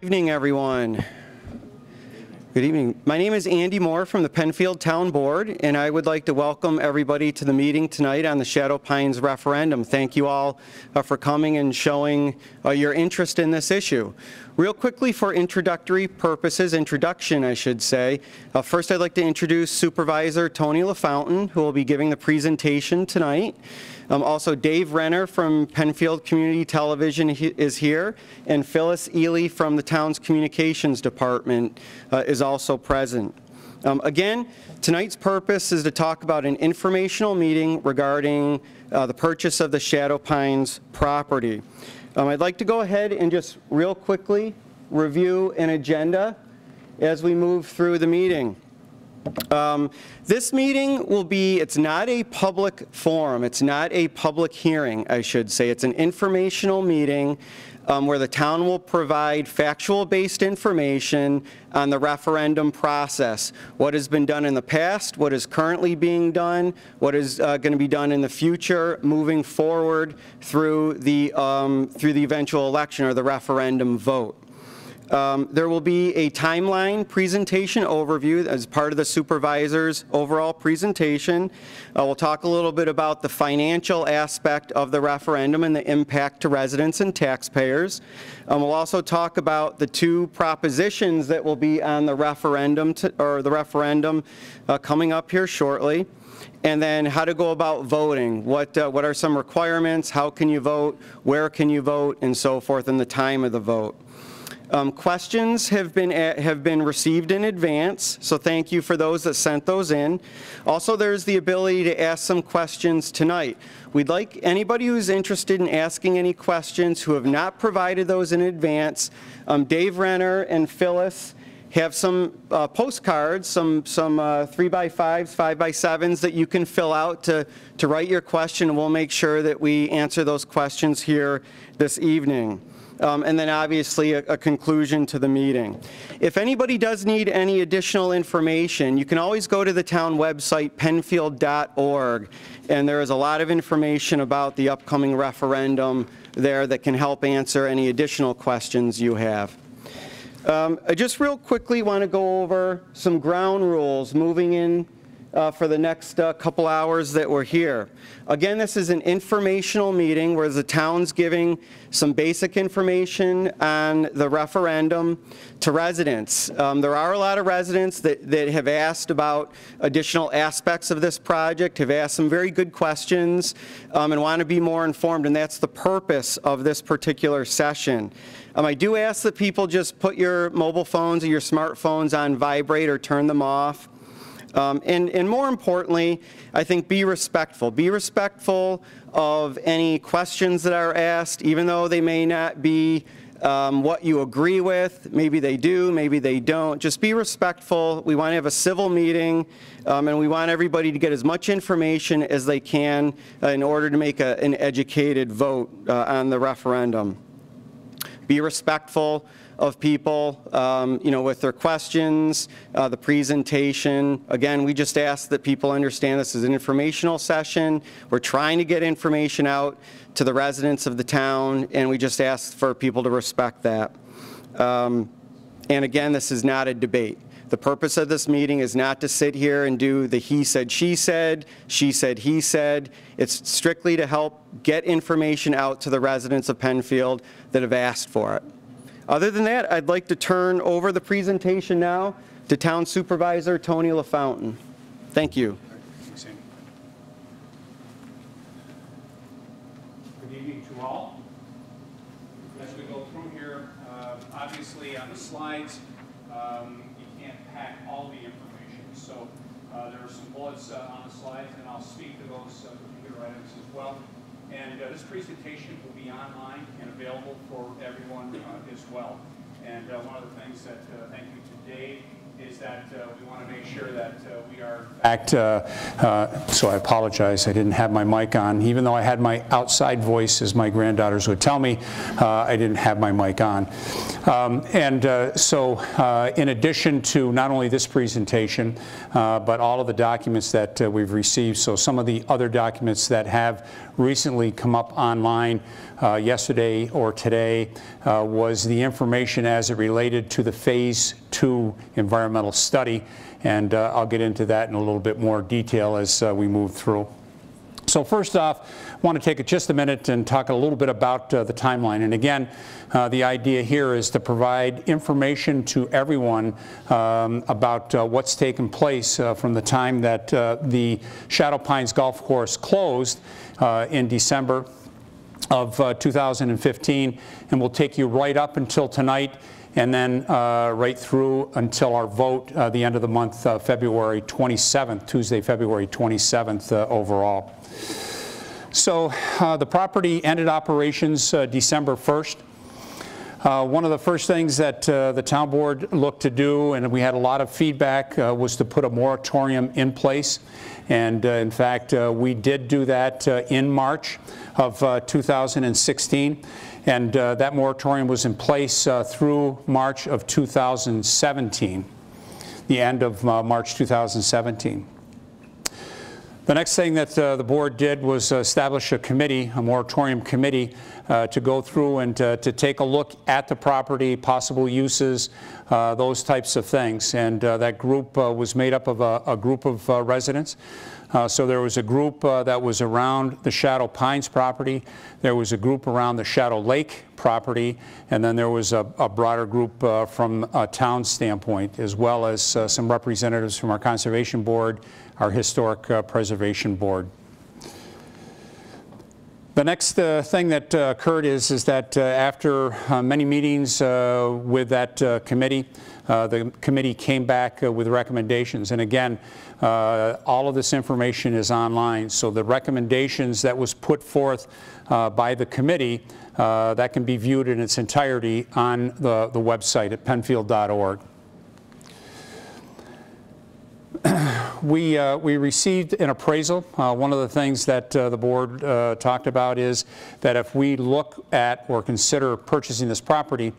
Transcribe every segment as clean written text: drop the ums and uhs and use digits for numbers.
Good evening, everyone. Good evening. My name is Andy Moore from the Penfield Town Board, and I would like to welcome everybody to the meeting tonight on the Shadow Pines referendum. Thank you all for coming and showing your interest in this issue. Real quickly, for introduction, I should say, first I'd like to introduce Supervisor Tony LaFountain, who will be giving the presentation tonight. Also, Dave Renner from Penfield Community Television is here, and Phyllis Ely from the town's communications department is also present. Again, tonight's purpose is to talk about an informational meeting regarding the purchase of the Shadow Pines property. I'd like to go ahead and just real quickly review an agenda as we move through the meeting. This meeting will be, it's not a public forum, it's not a public hearing, I should say. It's an informational meeting where the town will provide factual-based information on the referendum process, what has been done in the past, what is currently being done, what is going to be done in the future, moving forward through the eventual election or the referendum vote. There will be a timeline presentation overview as part of the supervisor's overall presentation. We'll talk a little bit about the financial aspect of the referendum and the impact to residents and taxpayers. We'll also talk about the two propositions that will be on the referendum coming up here shortly. And then how to go about voting, what are some requirements, how can you vote, where can you vote, and so forth, and the time of the vote. Questions have been received in advance, so thank you for those that sent those in. Also, there's the ability to ask some questions tonight. We'd like anybody who's interested in asking any questions who have not provided those in advance. Dave Renner and Phyllis have some postcards, some 3x5s, 5x7s that you can fill out to write your question, and we'll make sure that we answer those questions here this evening. And then obviously a conclusion to the meeting. If anybody does need any additional information, you can always go to the town website, penfield.org, and there is a lot of information about the upcoming referendum there that can help answer any additional questions you have. I just real quickly want to go over some ground rules moving in for the next couple hours that we're here. Again, this is an informational meeting where the town's giving some basic information on the referendum to residents. There are a lot of residents that have asked about additional aspects of this project, have asked some very good questions, and want to be more informed, and that's the purpose of this particular session. I do ask that people just put your mobile phones or your smartphones on vibrate or turn them off. And more importantly, I think be respectful. Be respectful of any questions that are asked, even though they may not be what you agree with. Maybe they do, maybe they don't. Just be respectful. We want to have a civil meeting, and we want everybody to get as much information as they can in order to make an educated vote on the referendum. Be respectful of people, with their questions, the presentation. Again, we just ask that people understand this is an informational session. We're trying to get information out to the residents of the town, and we just ask for people to respect that. And again, this is not a debate. The purpose of this meeting is not to sit here and do the he said, she said, he said. It's strictly to help get information out to the residents of Penfield that have asked for it. Other than that, I'd like to turn over the presentation now to Town Supervisor Tony LaFountain. Thank you. Good evening to all. As we go through here, obviously on the slides, you can't pack all the information. So there are some bullets on the slides, and I'll speak to those particular items as well. And this presentation will be online and available for everyone as well. And one of the things that, thank you to Dave is that we want to make sure that we are so I apologize, I didn't have my mic on. Even though I had my outside voice, as my granddaughters would tell me, I didn't have my mic on. In addition to not only this presentation, but all of the documents that we've received, so some of the other documents that have recently come up online yesterday or today was the information as it related to the Phase 2 environmental study, and I'll get into that in a little bit more detail as we move through. So first off, I want to take just a minute and talk a little bit about the timeline. And again, the idea here is to provide information to everyone about what's taken place from the time that the Shadow Pines Golf Course closed in December of 2015, and we'll take you right up until tonight, and then right through until our vote the end of the month, February 27th, Tuesday, February 27th overall. So the property ended operations December 1st. One of the first things that the town board looked to do, and we had a lot of feedback, was to put a moratorium in place. And in fact, we did do that in March of 2016. And that moratorium was in place through March of 2017, the end of March 2017. The next thing that the board did was establish a committee, a moratorium committee, to go through and to take a look at the property, possible uses, those types of things. And that group was made up of a group of residents. So there was a group that was around the Shadow Pines property, there was a group around the Shadow Lake property, and then there was a broader group from a town standpoint, as well as some representatives from our Conservation Board, our Historic Preservation Board. The next thing that occurred is that after many meetings with that committee, the committee came back with recommendations. And again, all of this information is online. So the recommendations that was put forth by the committee, that can be viewed in its entirety on the website at penfield.org. We received an appraisal. One of the things that the board talked about is that if we look at or consider purchasing this property,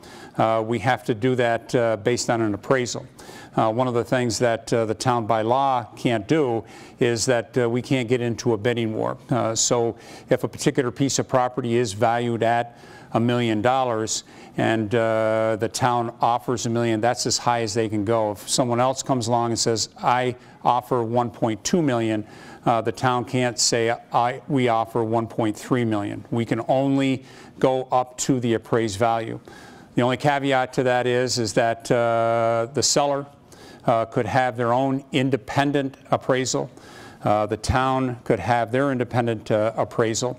we have to do that based on an appraisal. One of the things that the town by law can't do is that we can't get into a bidding war. So if a particular piece of property is valued at $1 million and the town offers $1 million, that's as high as they can go. If someone else comes along and says, I offer 1.2 million, the town can't say, we offer 1.3 million. We can only go up to the appraised value. The only caveat to that is that the seller could have their own independent appraisal. The town could have their independent appraisal.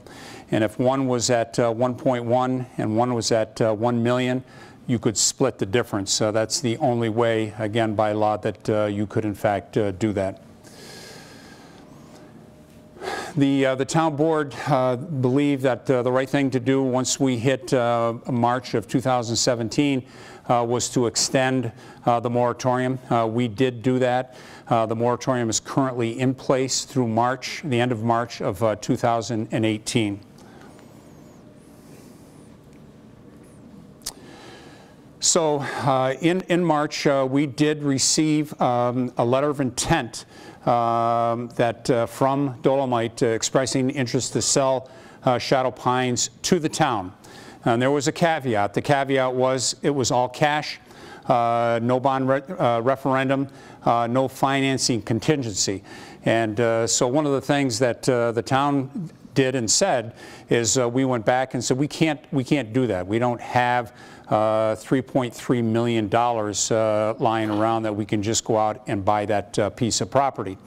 And if one was at 1.1 and one was at 1 million, you could split the difference. So that's the only way, again, by law, that you could in fact do that. The town board believed that the right thing to do once we hit March of 2017 was to extend the moratorium. We did do that. The moratorium is currently in place through March, the end of March of 2018. So in March, we did receive a letter of intent that from Dolomite expressing interest to sell Shadow Pines to the town. And there was a caveat. The caveat was it was all cash, no bond referendum, no financing contingency. And so one of the things that the town did and said is we went back and said we can't do that. We don't have $3.3 million lying around that we can just go out and buy that piece of property.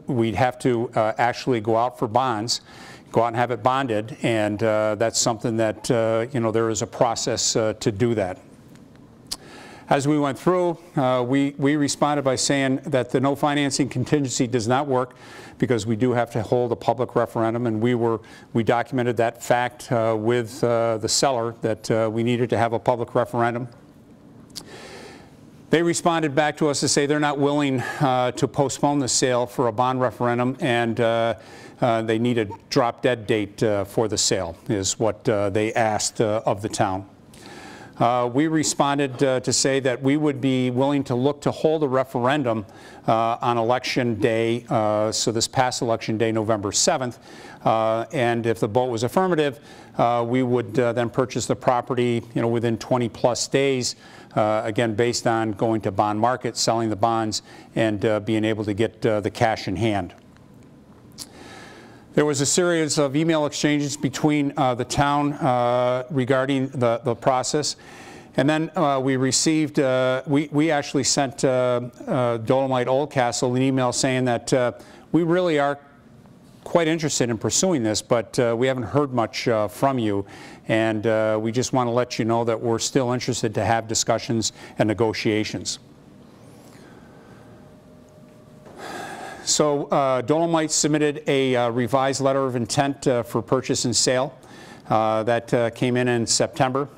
We'd have to actually go out for bonds, go out and have it bonded, and that's something that you know, there is a process to do that. As we went through, we responded by saying that the no financing contingency does not work because we do have to hold a public referendum, and we documented that fact with the seller that we needed to have a public referendum. They responded back to us to say they're not willing to postpone the sale for a bond referendum, and they need a drop-dead date for the sale, is what they asked of the town. We responded to say that we would be willing to look to hold a referendum on election day, so this past election day, November 7th, and if the vote was affirmative, we would then purchase the property, within 20+ days, again, based on going to bond market, selling the bonds, and being able to get the cash in hand. There was a series of email exchanges between the town regarding the process. And then we received, we actually sent Dolomite Oldcastle an email saying that we really are quite interested in pursuing this, but we haven't heard much from you. And we just want to let you know that we're still interested to have discussions and negotiations. So Dolomite submitted a revised letter of intent for purchase and sale that came in September,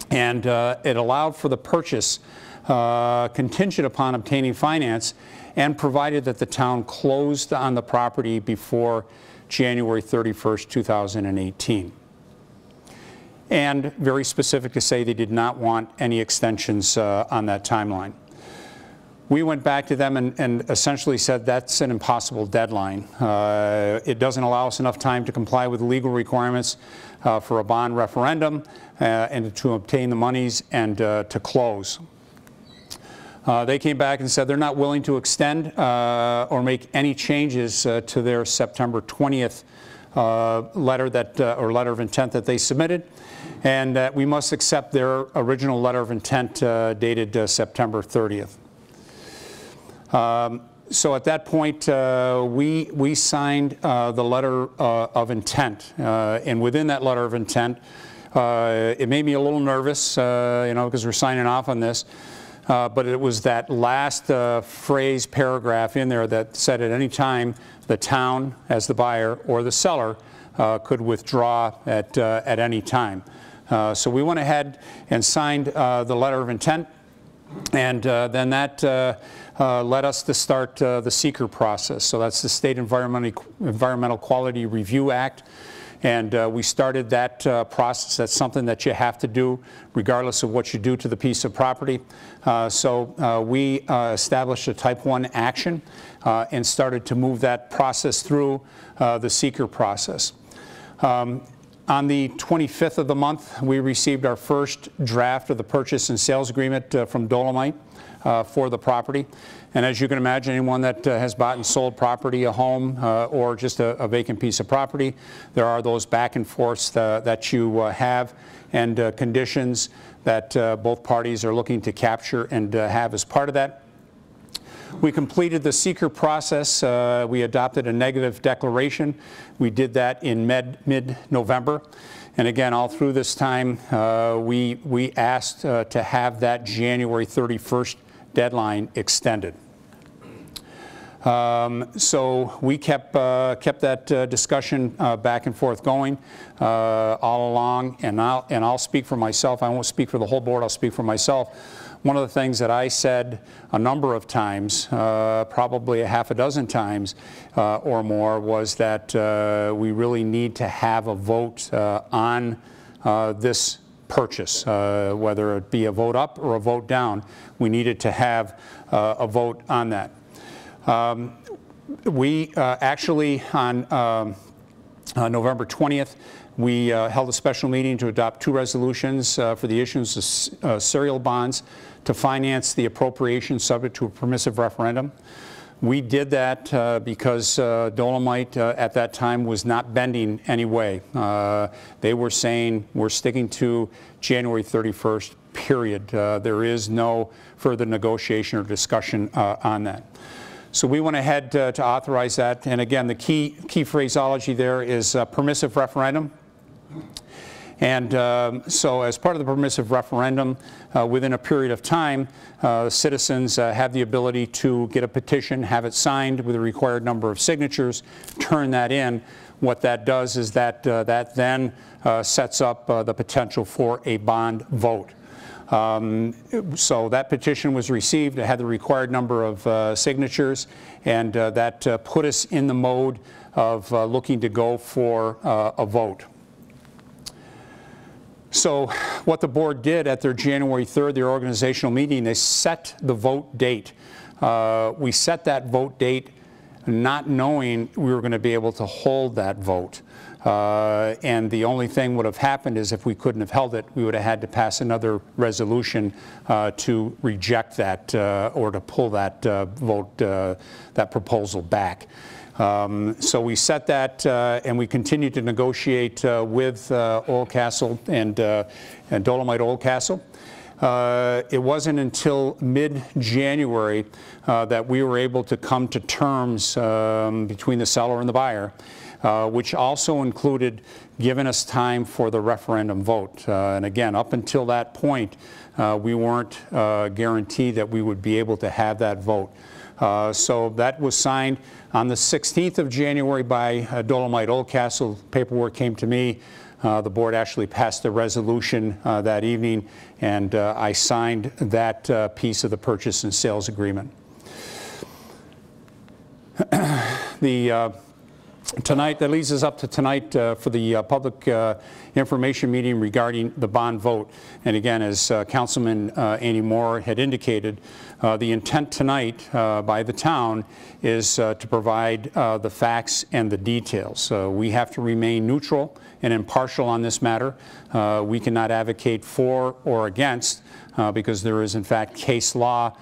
and it allowed for the purchase contingent upon obtaining finance and provided that the town closed on the property before January 31st, 2018. And very specific to say they did not want any extensions on that timeline. We went back to them and essentially said that's an impossible deadline. It doesn't allow us enough time to comply with the legal requirements for a bond referendum and to obtain the monies and to close. They came back and said they're not willing to extend or make any changes to their September 20th letter letter of intent that they submitted, and that we must accept their original letter of intent dated September 30th. So at that point, we signed the letter of intent, and within that letter of intent, it made me a little nervous, because we're signing off on this, but it was that last phrase, paragraph in there that said at any time the town, as the buyer or the seller, could withdraw at any time. So we went ahead and signed the letter of intent, and then that led us to start the seeker process. So that's the State Environmental Quality Review Act. And we started that process. That's something that you have to do regardless of what you do to the piece of property. So we established a Type 1 action and started to move that process through the seeker process. On the 25th of the month, we received our first draft of the purchase and sales agreement from Dolomite for the property. And as you can imagine, anyone that has bought and sold property, a home, or just a vacant piece of property, there are those back and forths that you have and conditions that both parties are looking to capture and have as part of that. We completed the seeker process. We adopted a negative declaration. We did that in mid-November. And again, all through this time, we asked to have that January 31st deadline extended. So we kept that discussion back and forth going all along, and I'll speak for myself. I won't speak for the whole board. I'll speak for myself. One of the things that I said a number of times, probably a half a dozen times or more, was that we really need to have a vote on this purchase, whether it be a vote up or a vote down. We needed to have a vote on that. We actually, on November 20th, we held a special meeting to adopt 2 resolutions for the issuance of serial bonds to finance the appropriation subject to a permissive referendum. We did that because Dolomite at that time was not bending any way. They were saying we're sticking to January 31st, period. There is no further negotiation or discussion on that. So we went ahead to authorize that, and again, the key phraseology there is permissive referendum. And so as part of the permissive referendum, within a period of time, citizens have the ability to get a petition, have it signed with the required number of signatures, turn that in. What that does is that that then sets up the potential for a bond vote. So that petition was received. It had the required number of signatures, and that put us in the mode of looking to go for a vote. So what the board did at their January 3rd, their organizational meeting, they set the vote date. We set that vote date not knowing we were going to be able to hold that vote. And the only thing would have happened is if we couldn't have held it, we would have had to pass another resolution to reject that or to pull that vote, that proposal back. So we set that and we continued to negotiate with Oldcastle and Dolomite Oldcastle. It wasn't until mid-January that we were able to come to terms between the seller and the buyer, which also included giving us time for the referendum vote. And again, up until that point, we weren't guaranteed that we would be able to have that vote. So that was signed on the 16th of January by Dolomite Oldcastle. Paperwork came to me. The board actually passed a resolution that evening, and I signed that piece of the purchase and sales agreement. Tonight, that leads us up to tonight for the public information meeting regarding the bond vote. And again, as Councilman Andy Moore had indicated, the intent tonight by the town is to provide the facts and the details. We have to remain neutral and impartial on this matter. We cannot advocate for or against because there is in fact case law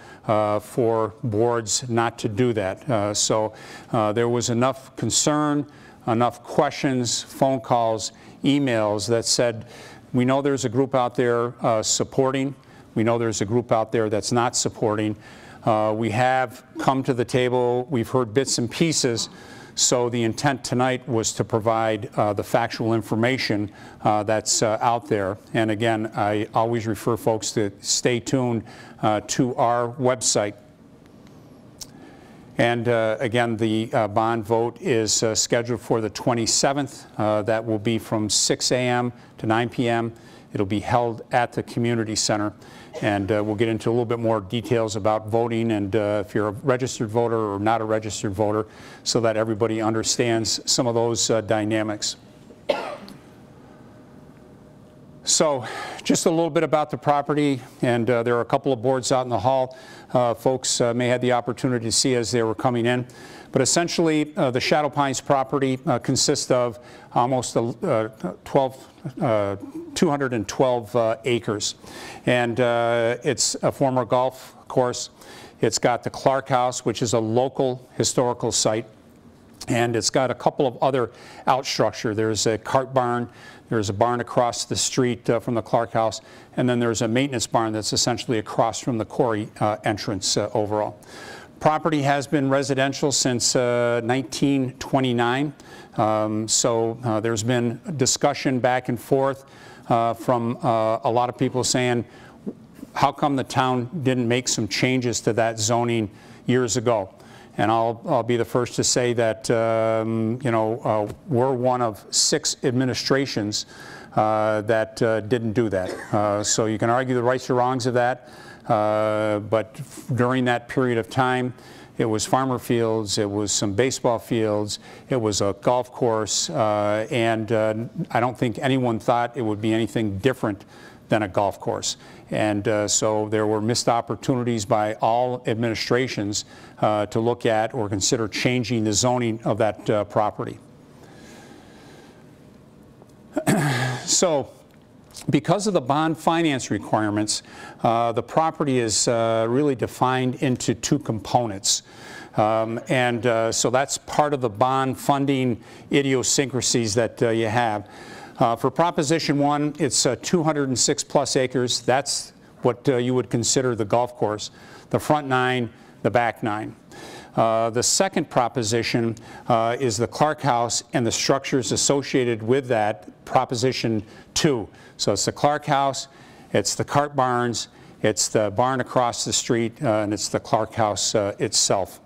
for boards not to do that. So there was enough concern, enough questions, phone calls, emails that said, we know there's a group out there supporting. We know there's a group out there that's not supporting. We have come to the table. We've heard bits and pieces. So the intent tonight was to provide the factual information that's out there. And again, I always refer folks to stay tuned to our website. And again, the bond vote is scheduled for the 27th. That will be from 6 a.m. to 9 p.m. It'll be held at the community center. And we'll get into a little bit more details about voting and if you're a registered voter or not a registered voter, so that everybody understands some of those dynamics. So just a little bit about the property, and there are a couple of boards out in the hall. Folks may have the opportunity to see as they were coming in. But essentially, the Shadow Pines property consists of almost 212 acres. And it's a former golf course. It's got the Clark House, which is a local historical site. And it's got a couple of other outstructure. There's a cart barn. There's a barn across the street from the Clark House. And then there's a maintenance barn that's essentially across from the quarry entrance overall. Property has been residential since 1929. So there's been discussion back and forth from a lot of people saying, how come the town didn't make some changes to that zoning years ago? And I'll be the first to say that you know, we're one of 6 administrations that didn't do that. So you can argue the rights or wrongs of that, but during that period of time, it was farmer fields, it was some baseball fields, it was a golf course, and I don't think anyone thought it would be anything different than a golf course. And so there were missed opportunities by all administrations to look at or consider changing the zoning of that property. So because of the bond finance requirements, the property is really defined into 2 components. So that's part of the bond funding idiosyncrasies that you have. For Proposition 1, it's 206 plus acres. That's what you would consider the golf course. The front 9, the back 9. The second proposition is the Clark House and the structures associated with that, Proposition 2. So it's the Clark House, it's the cart barns, it's the barn across the street, and it's the Clark House itself.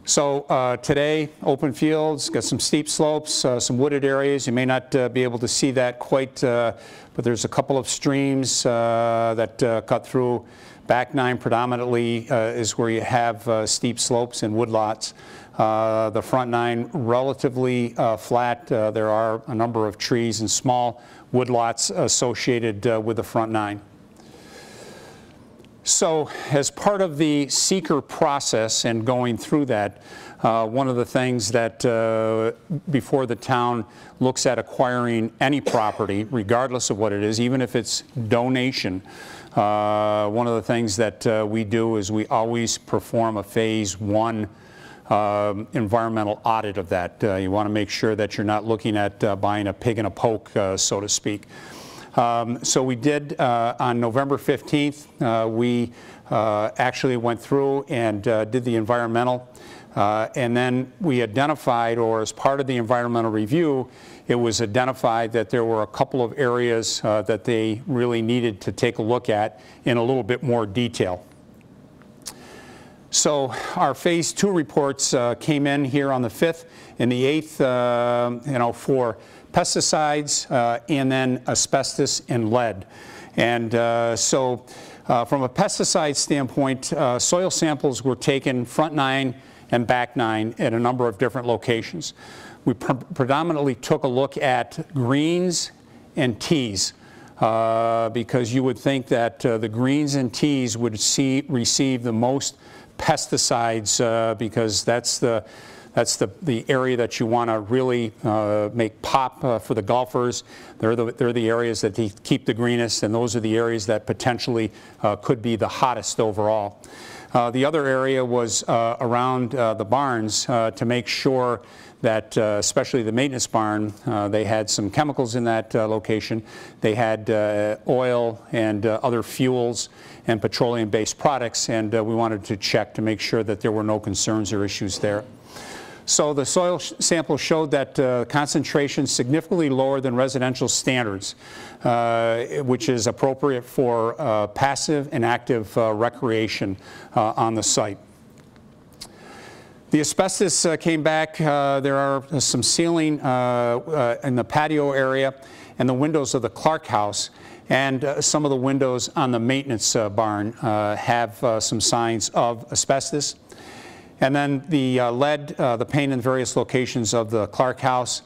So today, open fields, got some steep slopes, some wooded areas. You may not be able to see that quite, but there's a couple of streams that cut through. Back 9 predominantly is where you have steep slopes and woodlots. The front 9 relatively flat. There are a number of trees and small woodlots associated with the front 9. So as part of the seeker process and going through that, one of the things that before the town looks at acquiring any property, regardless of what it is, even if it's donation, one of the things that we do is we always perform a phase 1 environmental audit of that. You want to make sure that you're not looking at buying a pig in a poke, so to speak. So we did on November 15th, we actually went through and did the environmental, and then we identified, or as part of the environmental review, it was identified that there were a couple of areas that they really needed to take a look at in a little bit more detail. So our phase 2 reports came in here on the 5th and the 8th, for pesticides and then asbestos and lead. And so from a pesticide standpoint, soil samples were taken front 9 and back 9 at a number of different locations. We predominantly took a look at greens and teas because you would think that the greens and teas would receive the most pesticides because that's the area that you want to really make pop for the golfers. They're the areas that keep the greenest, and those are the areas that potentially could be the hottest overall. The other area was around the barns to make sure that, especially the maintenance barn, they had some chemicals in that location. They had oil and other fuels and petroleum-based products, and we wanted to check to make sure that there were no concerns or issues there. So the soil sample showed that concentration significantly lower than residential standards, which is appropriate for passive and active recreation on the site. The asbestos came back. There are some ceiling in the patio area and the windows of the Clark house, and some of the windows on the maintenance barn have some signs of asbestos. And then the lead, the paint in various locations of the Clark house.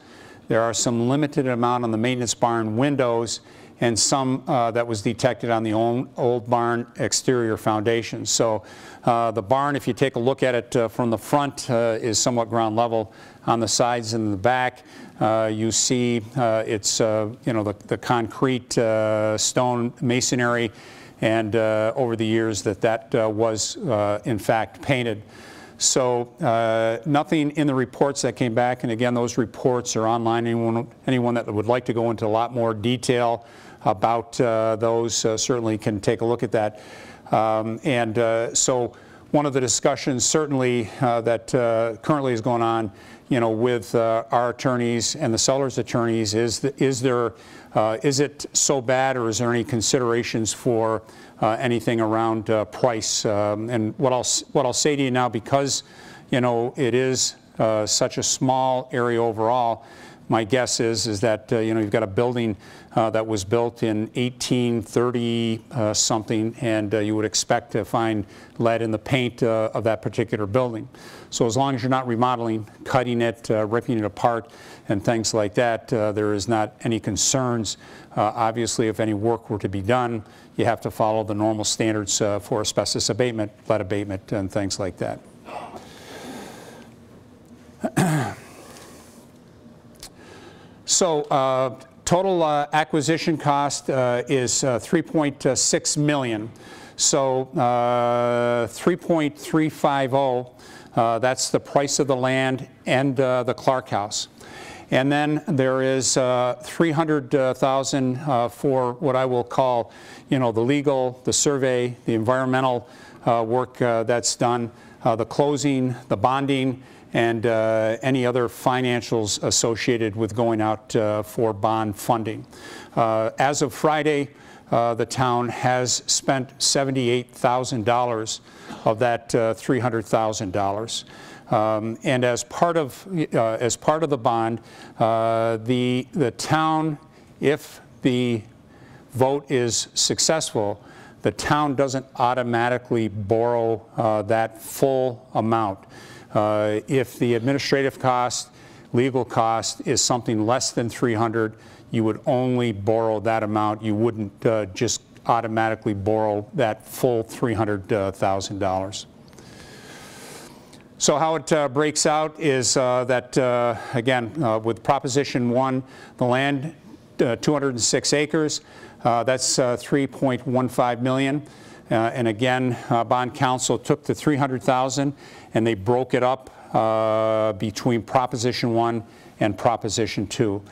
There are some limited amount on the maintenance barn windows, and some that was detected on the old barn exterior foundation. So the barn, if you take a look at it from the front, is somewhat ground level. On the sides and the back, you see it's the concrete stone masonry, and over the years that was in fact painted. So nothing in the reports that came back, and again, those reports are online. Anyone that would like to go into a lot more detail about those certainly can take a look at that. So one of the discussions certainly that currently is going on, with our attorneys and the seller's attorneys is it so bad, or is there any considerations for anything around price? And what I'll say to you now, because it is such a small area overall, my guess is that you've got a building that was built in 1830 something, and you would expect to find lead in the paint of that particular building. So as long as you're not remodeling, cutting it, ripping it apart, and things like that, there is not any concerns. Obviously, if any work were to be done, you have to follow the normal standards for asbestos abatement, lead abatement, and things like that. So total acquisition cost is $3.6 million. So 3.350, that's the price of the land and the Clark house. And then there is $300,000 for what I will call, the legal, the survey, the environmental work that's done, the closing, the bonding, and any other financials associated with going out for bond funding. As of Friday, the town has spent $78,000 of that $300,000. And as part of the bond, the town, if the vote is successful, the town doesn't automatically borrow that full amount. If the administrative cost, legal cost is something less than $300,000, you would only borrow that amount. You wouldn't just automatically borrow that full $300,000. So how it breaks out is that, again, with Proposition 1, the land, 206 acres, that's $3.15 million. And again, bond counsel took the $300,000 and they broke it up between Proposition 1 and Proposition 2.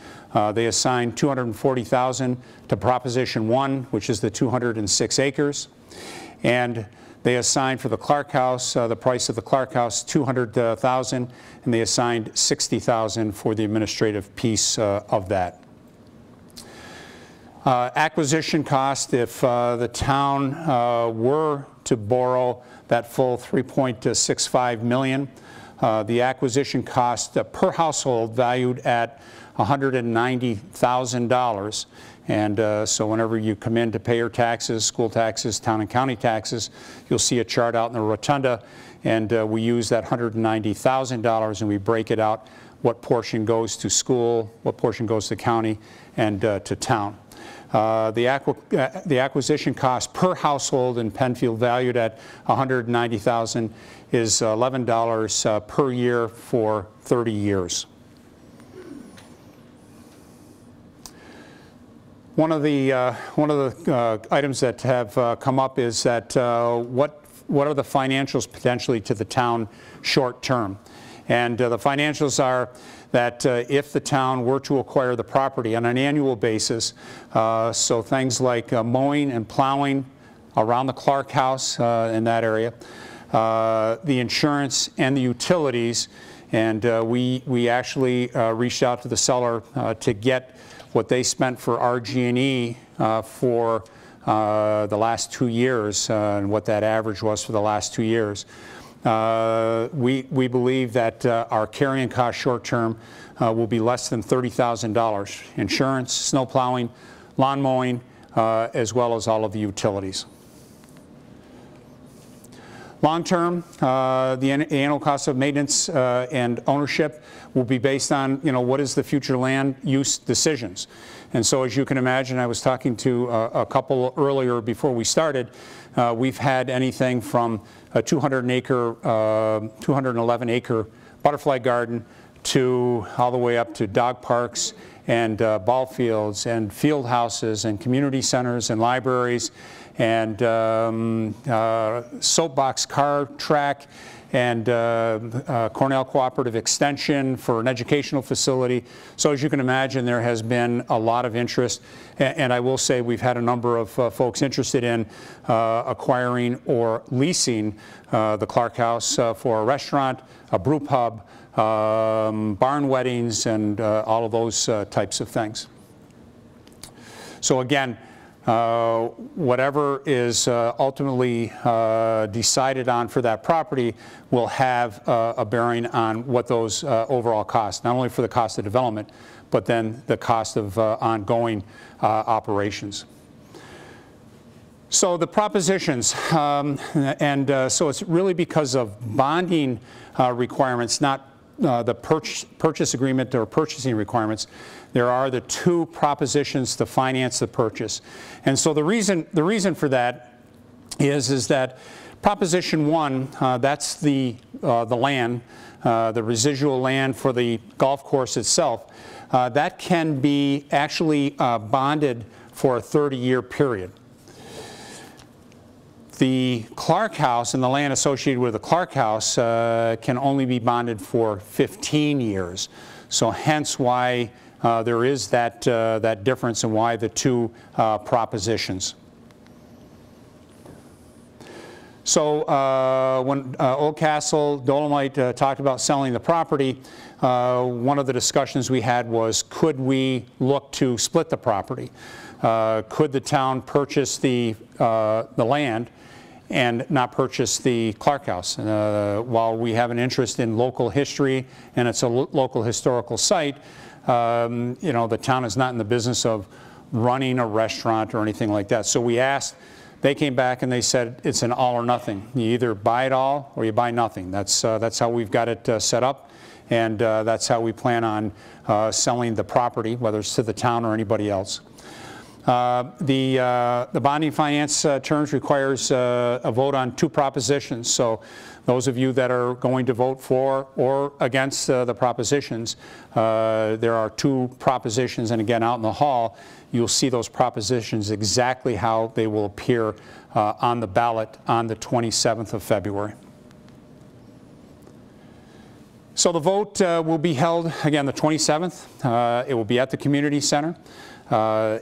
They assigned $240,000 to Proposition 1, which is the 206 acres. And they assigned for the Clark House, the price of the Clark House, $200,000, and they assigned $60,000 for the administrative piece of that. Acquisition cost, if the town were to borrow that full $3.65 million, the acquisition cost per household valued at $190,000. And so whenever you come in to pay your taxes, school taxes, town and county taxes, you'll see a chart out in the rotunda, and we use that $190,000 and we break it out, what portion goes to school, what portion goes to county, and to town. The acquisition cost per household in Penfield, valued at $190,000, is $11 per year for 30 years. One of the items that have come up is that what are the financials potentially to the town short term? And the financials are that if the town were to acquire the property on an annual basis, so things like mowing and plowing around the Clark House in that area, the insurance and the utilities, and we actually reached out to the seller to get what they spent for RG&E for the last 2 years and what that average was for the last 2 years. We believe that our carrying cost short term will be less than $30,000. Insurance, snow plowing, lawn mowing, as well as all of the utilities. Long term, the annual cost of maintenance and ownership will be based on, what is the future land use decisions. And so as you can imagine, I was talking to a couple earlier before we started, we've had anything from a 211 acre butterfly garden to all the way up to dog parks and ball fields and field houses and community centers and libraries and soapbox car track and Cornell Cooperative Extension for an educational facility. So as you can imagine, there has been a lot of interest, and I will say we've had a number of folks interested in acquiring or leasing the Clark House for a restaurant, a brew pub, barn weddings, and all of those types of things. So again, whatever is ultimately decided on for that property will have a bearing on what those overall costs, not only for the cost of development, but then the cost of ongoing operations. So the propositions, so it's really because of bonding requirements, not the purchase agreement or purchasing requirements. There are the two propositions to finance the purchase. And so the reason for that is that Proposition 1, that's the land, the residual land for the golf course itself, that can be actually bonded for a 30-year period. The Clark House and the land associated with the Clark House can only be bonded for 15 years. So hence why there is that difference and why the two propositions. So when Oldcastle Dolomite talked about selling the property, one of the discussions we had was, could we look to split the property? Could the town purchase the land and not purchase the Clark House. While we have an interest in local history and it's a local historical site, you know, the town is not in the business of running a restaurant or anything like that. So we asked, they came back and they said it's an all or nothing. You either buy it all or you buy nothing. That's how we've got it set up, and that's how we plan on selling the property, whether it's to the town or anybody else. The bonding finance terms requires a vote on 2 propositions. So those of you that are going to vote for or against the propositions, there are 2 propositions, and again out in the hall you'll see those propositions exactly how they will appear on the ballot on the 27th of February. So the vote will be held again the 27th. It will be at the community center.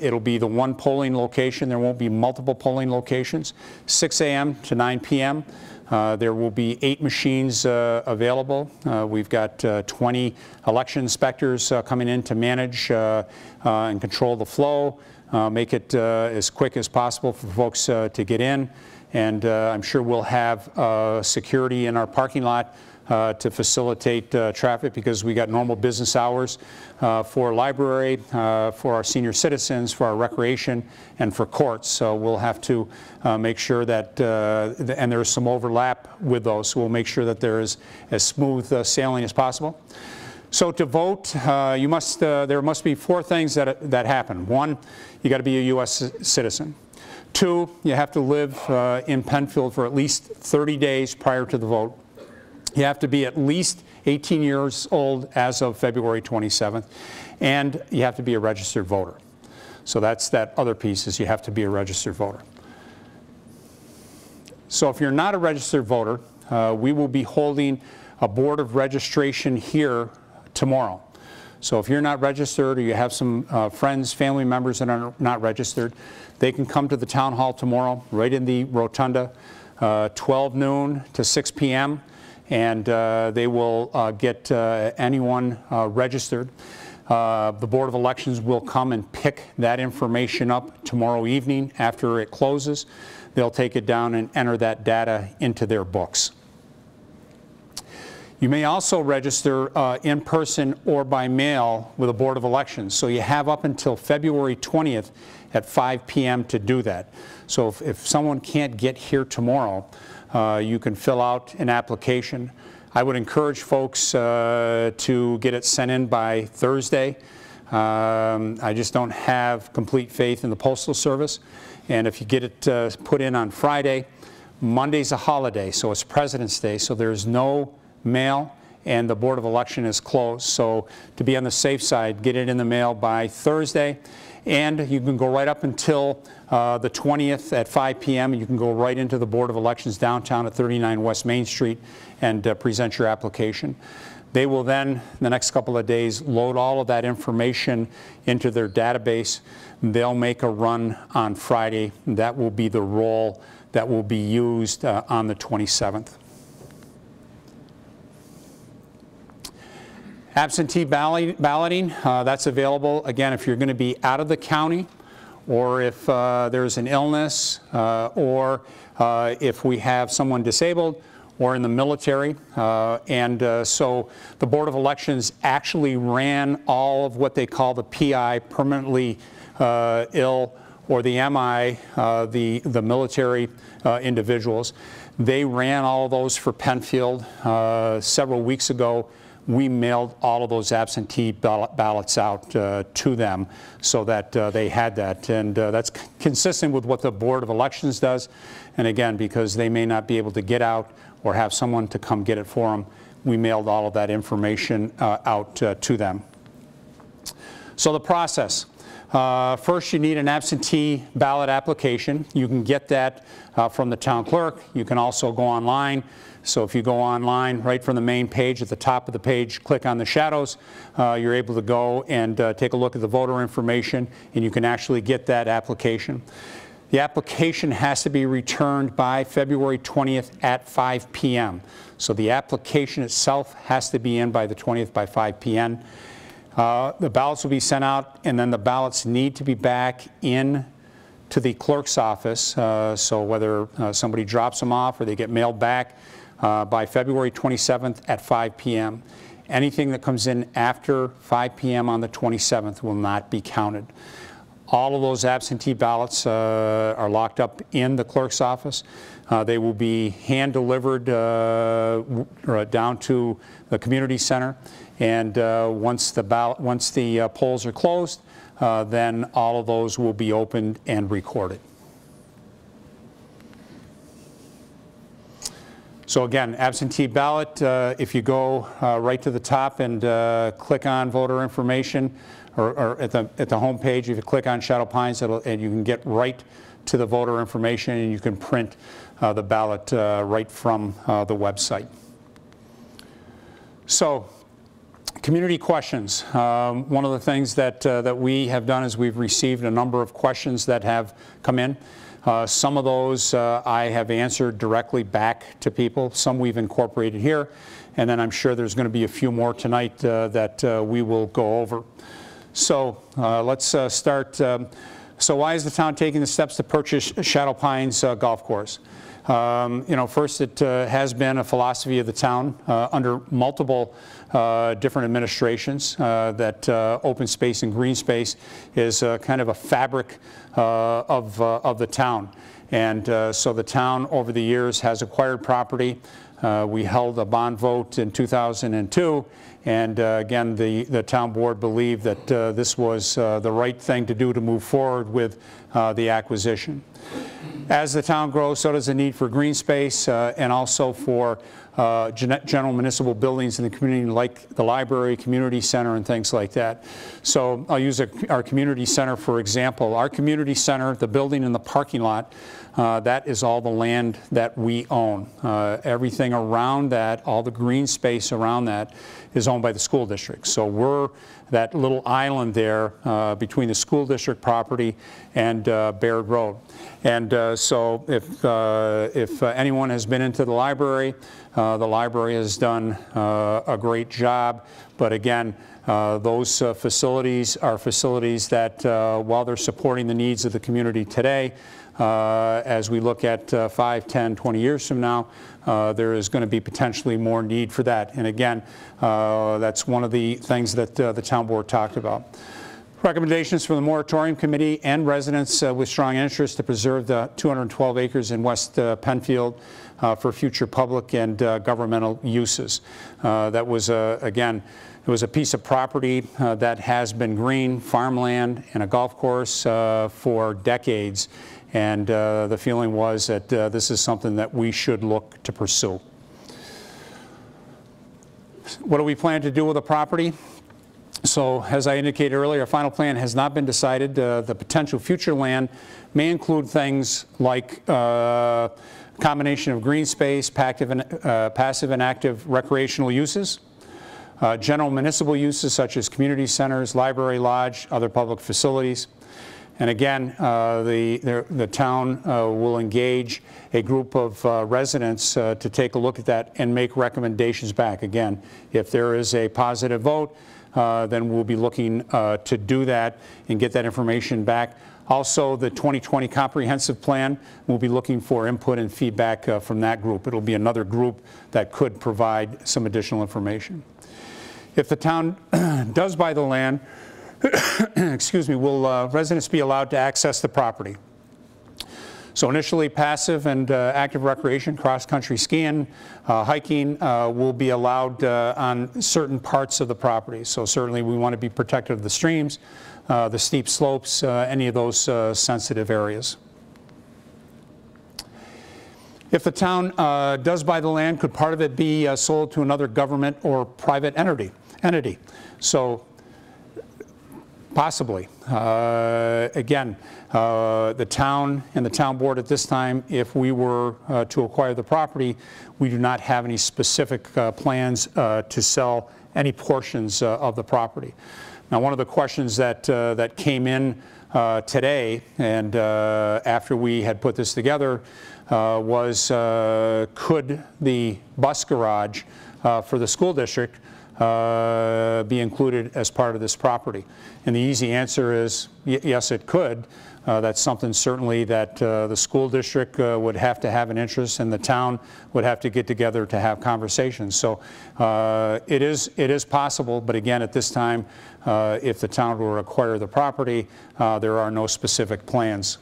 It'll be the 1 polling location. There won't be multiple polling locations. 6 a.m. to 9 p.m. There will be 8 machines available. We've got 20 election inspectors coming in to manage and control the flow, make it as quick as possible for folks to get in. And I'm sure we'll have security in our parking lot to facilitate traffic, because we got normal business hours for library, for our senior citizens, for our recreation, and for courts. So we'll have to make sure that, and there's some overlap with those, so we'll make sure that there is as smooth sailing as possible. So to vote, you must, there must be 4 things that happen. 1, you got to be a U.S. citizen. 2, you have to live in Penfield for at least 30 days prior to the vote. You have to be at least 18 years old as of February 27th, and you have to be a registered voter. So that's that other piece, is you have to be a registered voter. So if you're not a registered voter, we will be holding a board of registration here tomorrow. So if you're not registered, or you have some friends, family members that are not registered, they can come to the town hall tomorrow, right in the rotunda, 12 noon to 6 p.m., and they will get anyone registered. The Board of Elections will come and pick that information up tomorrow evening after it closes. They'll take it down and enter that data into their books. You may also register in person or by mail with the Board of Elections. So you have up until February 20th at 5 p.m. to do that. So if someone can't get here tomorrow, you can fill out an application. I would encourage folks to get it sent in by Thursday. I just don't have complete faith in the Postal Service. And if you get it put in on Friday, Monday's a holiday, so it's President's Day, so there's no mail, and the Board of Election is closed. So to be on the safe side, get it in the mail by Thursday. And you can go right up until the 20th at 5 p.m. You can go right into the Board of Elections downtown at 39 West Main Street and present your application. They will then, the next couple of days, load all of that information into their database. They'll make a run on Friday. That will be the roll that will be used on the 27th. Absentee balloting, that's available, again, if you're going to be out of the county, or if there's an illness, or if we have someone disabled, or in the military. So the Board of Elections actually ran all of what they call the PI, permanently ill, or the MI, the military individuals. They ran all of those for Penfield several weeks ago. We mailed all of those absentee ballots out to them so that they had that. And that's consistent with what the Board of Elections does. And again, because they may not be able to get out or have someone to come get it for them, we mailed all of that information out to them. So the process. First, you need an absentee ballot application. You can get that from the town clerk. You can also go online. So if you go online, right from the main page, at the top of the page, click on the shadows, you're able to go and take a look at the voter information, and you can actually get that application. The application has to be returned by February 20th at 5 p.m. So the application itself has to be in by the 20th by 5 p.m. The ballots will be sent out, and then the ballots need to be back in to the clerk's office, so whether somebody drops them off or they get mailed back by February 27th at 5 p.m. Anything that comes in after 5 p.m. on the 27th will not be counted. All of those absentee ballots are locked up in the clerk's office. They will be hand delivered down to the community center, and once the polls are closed, then all of those will be opened and recorded. So again, absentee ballot, if you go right to the top and click on voter information, or at the home page, if you click on Shadow Pines, and you can get right to the voter information, and you can print the ballot right from the website. So, community questions. One of the things that we have done is we've received a number of questions that have come in. Some of those I have answered directly back to people. Some we've incorporated here, and then I'm sure there's going to be a few more tonight that we will go over. So let's start. So why is the town taking the steps to purchase Shadow Pines Golf Course? You know, first, it has been a philosophy of the town under multiple different administrations that open space and green space is kind of a fabric of the town. And so the town over the years has acquired property. We held a bond vote in 2002, and again, the town board believed that this was the right thing to do to move forward with the acquisition. As the town grows, so does the need for green space and also for general municipal buildings in the community, like the library, community center, and things like that. So I'll use our community center for example. Our community center, the building and the parking lot, that is all the land that we own. Everything around that, all the green space around that, is owned by the school district. So we're that little island there between the school district property and Baird Road. And so if anyone has been into the library has done a great job. But again, those facilities are facilities that, while they're supporting the needs of the community today, as we look at 5, 10, 20 years from now, there is going to be potentially more need for that. And again, that's one of the things that the town board talked about. Recommendations from the moratorium committee and residents with strong interest to preserve the 212 acres in West Penfield for future public and governmental uses. That was, again, it was a piece of property that has been green, farmland, and a golf course for decades. And the feeling was that this is something that we should look to pursue. What do we plan to do with the property? So, as I indicated earlier, a final plan has not been decided. The potential future land may include things like combination of green space, passive and active recreational uses, general municipal uses such as community centers, library, lodge, other public facilities. And again, the town will engage a group of residents to take a look at that and make recommendations back. Again, if there is a positive vote, then we'll be looking to do that and get that information back. Also, the 2020 comprehensive plan, we'll be looking for input and feedback from that group. It'll be another group that could provide some additional information. If the town does buy the land, excuse me, will residents be allowed to access the property? So initially, passive and active recreation, cross-country skiing, hiking will be allowed on certain parts of the property. So certainly we want to be protective of the streams, the steep slopes, any of those sensitive areas. If the town does buy the land, could part of it be sold to another government or private entity? So possibly. Again, the town and the town board at this time, if we were to acquire the property, we do not have any specific plans to sell any portions of the property. Now, one of the questions that came in today, and after we had put this together, was could the bus garage for the school district be included as part of this property? And the easy answer is yes, it could. That's something certainly that the school district would have to have an interest, and the town would have to get together to have conversations. So it is possible, but again, at this time, if the town were to acquire the property, there are no specific plans.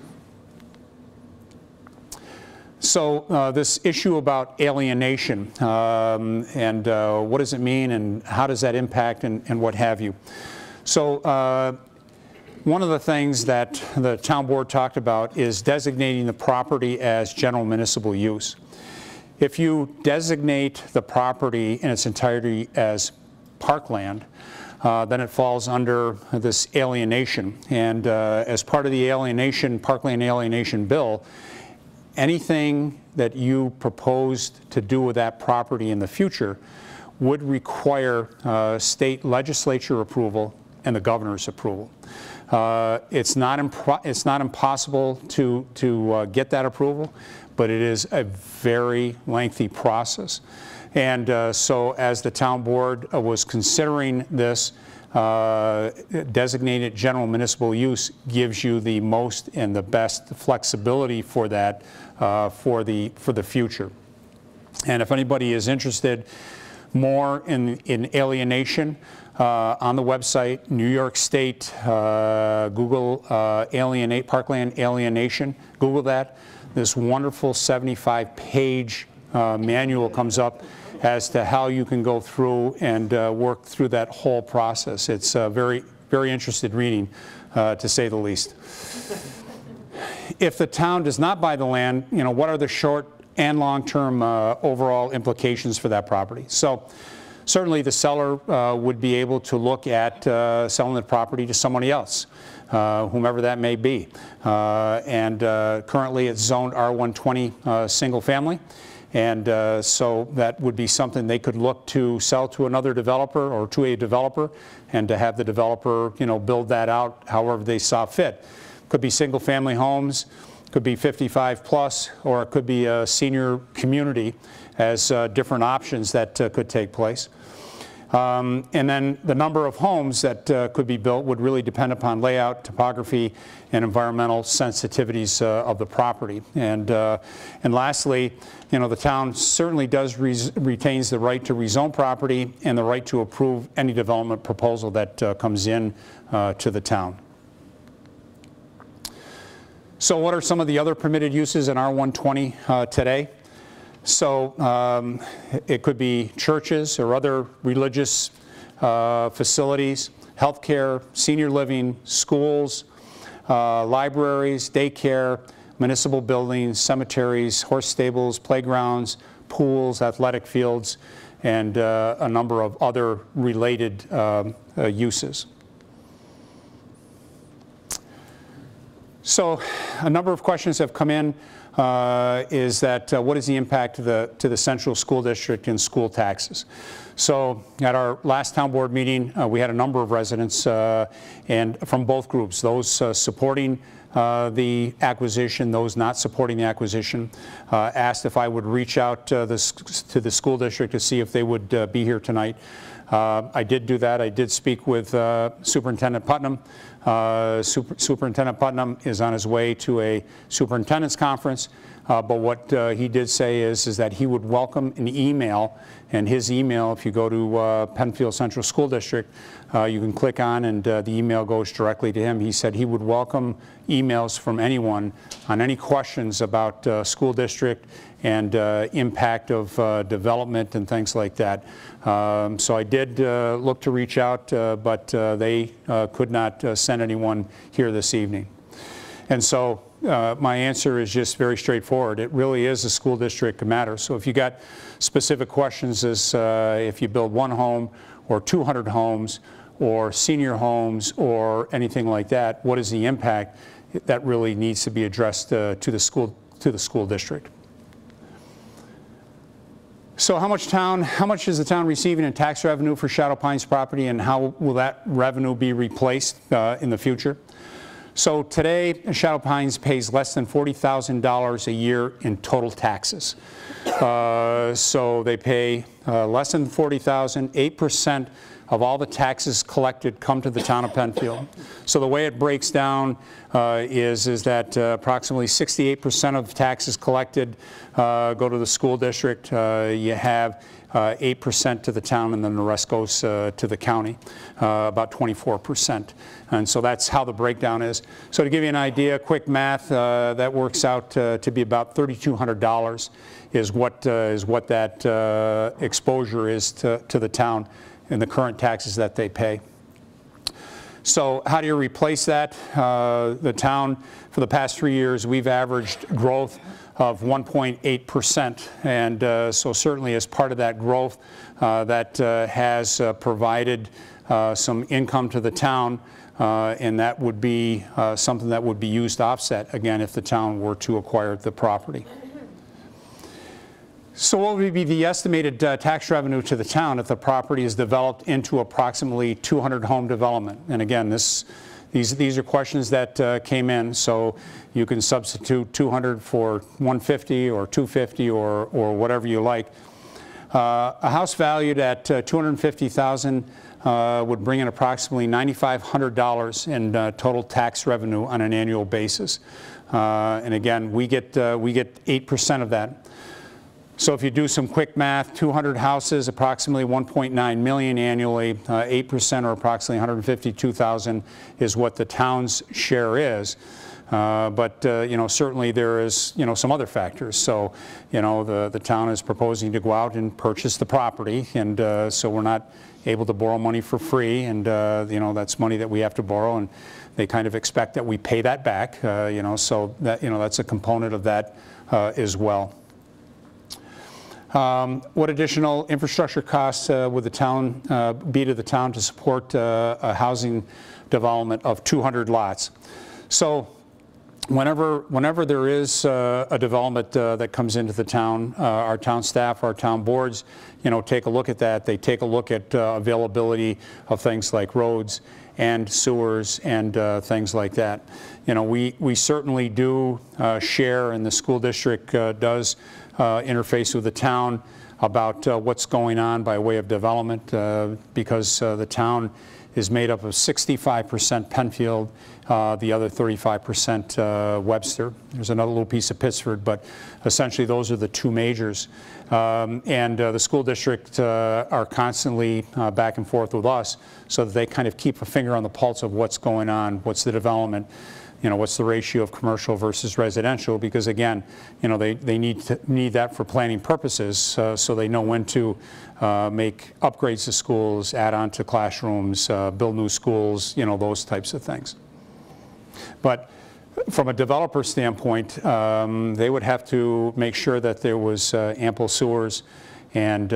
So this issue about alienation and what does it mean and how does that impact and what have you. So one of the things that the town board talked about is designating the property as general municipal use. If you designate the property in its entirety as parkland, then it falls under this alienation. And as part of the alienation, parkland alienation bill, anything that you proposed to do with that property in the future would require state legislature approval and the governor's approval. It's not impossible to get that approval, but it is a very lengthy process. And so as the town board was considering this, designated general municipal use gives you the most and the best flexibility for that for the future. And if anybody is interested more in alienation, on the website, New York State, Google parkland alienation, Google that. This wonderful 75-page manual comes up as to how you can go through and work through that whole process. It's very, very interesting reading, to say the least. If the town does not buy the land, you know, what are the short and long-term overall implications for that property? So certainly the seller would be able to look at selling the property to somebody else, whomever that may be. And currently it's zoned R120 single family. And so that would be something they could look to sell to another developer or to a developer, and to have the developer, you know, build that out however they saw fit. Could be single family homes, could be 55 plus, or it could be a senior community as different options that could take place. And then the number of homes that could be built would really depend upon layout, topography, and environmental sensitivities of the property. And lastly, you know, the town certainly retains the right to rezone property and the right to approve any development proposal that comes in to the town. So what are some of the other permitted uses in R120 today? So it could be churches or other religious facilities, healthcare, senior living, schools, libraries, daycare, municipal buildings, cemeteries, horse stables, playgrounds, pools, athletic fields, and a number of other related uses. So a number of questions have come in. Is that what is the impact to the central school district in school taxes? So at our last town board meeting, we had a number of residents and from both groups, those supporting the acquisition, those not supporting the acquisition, asked if I would reach out to the school district to see if they would be here tonight. I did do that. I did speak with Superintendent Putnam. Superintendent Putnam is on his way to a superintendent's conference, but what he did say is that he would welcome an email, and his email, if you go to Penfield Central School District, you can click on and the email goes directly to him. He said he would welcome emails from anyone on any questions about school district and impact of development and things like that. So I did look to reach out, but they could not send anyone here this evening. And so my answer is just very straightforward. It really is a school district matter. So if you got specific questions as if you build one home or 200 homes or senior homes or anything like that, what is the impact? That really needs to be addressed to the school district. So how much is the town receiving in tax revenue for Shadow Pines property, and how will that revenue be replaced in the future? So today, Shadow Pines pays less than $40,000 a year in total taxes. So they pay less than $40,000, 8% of all the taxes collected come to the town of Penfield. So the way it breaks down is that approximately 68% of taxes collected go to the school district. You have 8% to the town, and then the rest goes to the county, about 24%. And so that's how the breakdown is. So to give you an idea, quick math, that works out to be about $3,200 is what that exposure is to the town in the current taxes that they pay. So how do you replace that? The town, for the past 3 years, we've averaged growth of 1.8%, and so certainly as part of that growth, that has provided some income to the town, and that would be something that would be used to offset, again, if the town were to acquire the property. So what would be the estimated tax revenue to the town if the property is developed into approximately 200 home development? And again, these are questions that came in, so you can substitute 200 for 150 or 250 or whatever you like. A house valued at $250,000 would bring in approximately $9,500 in total tax revenue on an annual basis. And again, we get 8% of that. So if you do some quick math, 200 houses, approximately 1.9 million annually, 8% or approximately 152,000 is what the town's share is. But you know, certainly there is, you know, some other factors. So, you know, the town is proposing to go out and purchase the property, and so we're not able to borrow money for free, and you know, that's money that we have to borrow, and they kind of expect that we pay that back. You know, so that, you know, that's a component of that as well. What additional infrastructure costs would the town be to the town to support a housing development of 200 lots? So whenever there is a development that comes into the town, our town staff, our town boards, you know, take a look at that. They take a look at availability of things like roads and sewers and things like that. You know, we certainly do share, and the school district does interface with the town about what's going on by way of development, because the town is made up of 65% Penfield, the other 35% Webster. There's another little piece of Pittsford, but essentially those are the two majors. And the school district are constantly back and forth with us, so that they kind of keep a finger on the pulse of what's going on, what's the development, you know, what's the ratio of commercial versus residential, because again, you know, they need that for planning purposes, so they know when to make upgrades to schools, add on to classrooms, build new schools, you know, those types of things. But from a developer standpoint, they would have to make sure that there was ample sewers and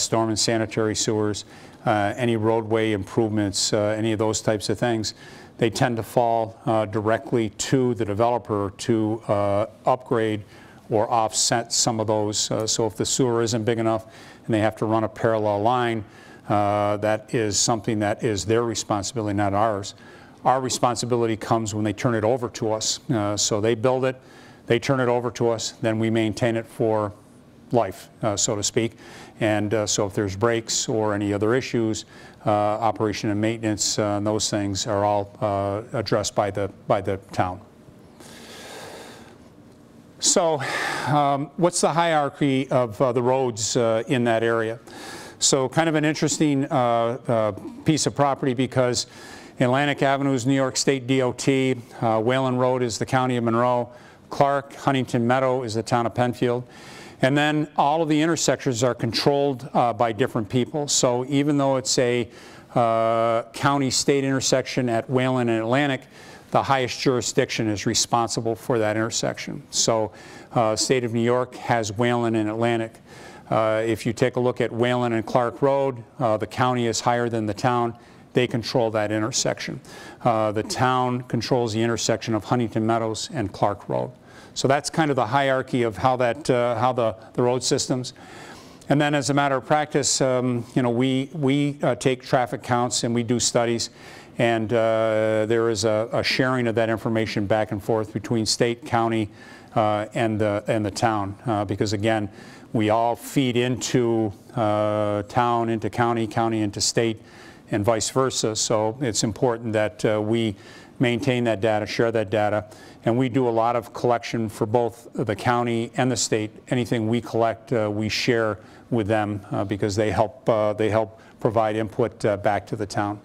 storm and sanitary sewers, any roadway improvements, any of those types of things. They tend to fall directly to the developer to upgrade or offset some of those. So if the sewer isn't big enough and they have to run a parallel line, that is something that is their responsibility, not ours. Our responsibility comes when they turn it over to us. So they build it, they turn it over to us, then we maintain it for life, so to speak. And so if there's breaks or any other issues, operation and maintenance, and those things are all addressed by the town. So what's the hierarchy of the roads in that area? So kind of an interesting piece of property, because Atlantic Avenue is New York State DOT, Whalen Road is the County of Monroe, Clark, Huntington Meadow is the town of Penfield. And then all of the intersections are controlled by different people. So even though it's a county-state intersection at Whalen and Atlantic, the highest jurisdiction is responsible for that intersection. So state of New York has Whalen and Atlantic. If you take a look at Whalen and Clark Road, the county is higher than the town. They control that intersection. The town controls the intersection of Huntington Meadows and Clark Road. So that's kind of the hierarchy of how that, how the road systems. And then as a matter of practice, you know, we take traffic counts and we do studies. and there is a sharing of that information back and forth between state, county, and the town, because again, we all feed into town, into county, county into state, and vice versa. So it's important that we maintain that data, share that data, and we do a lot of collection for both the county and the state. Anything we collect, we share with them because they help provide input back to the town.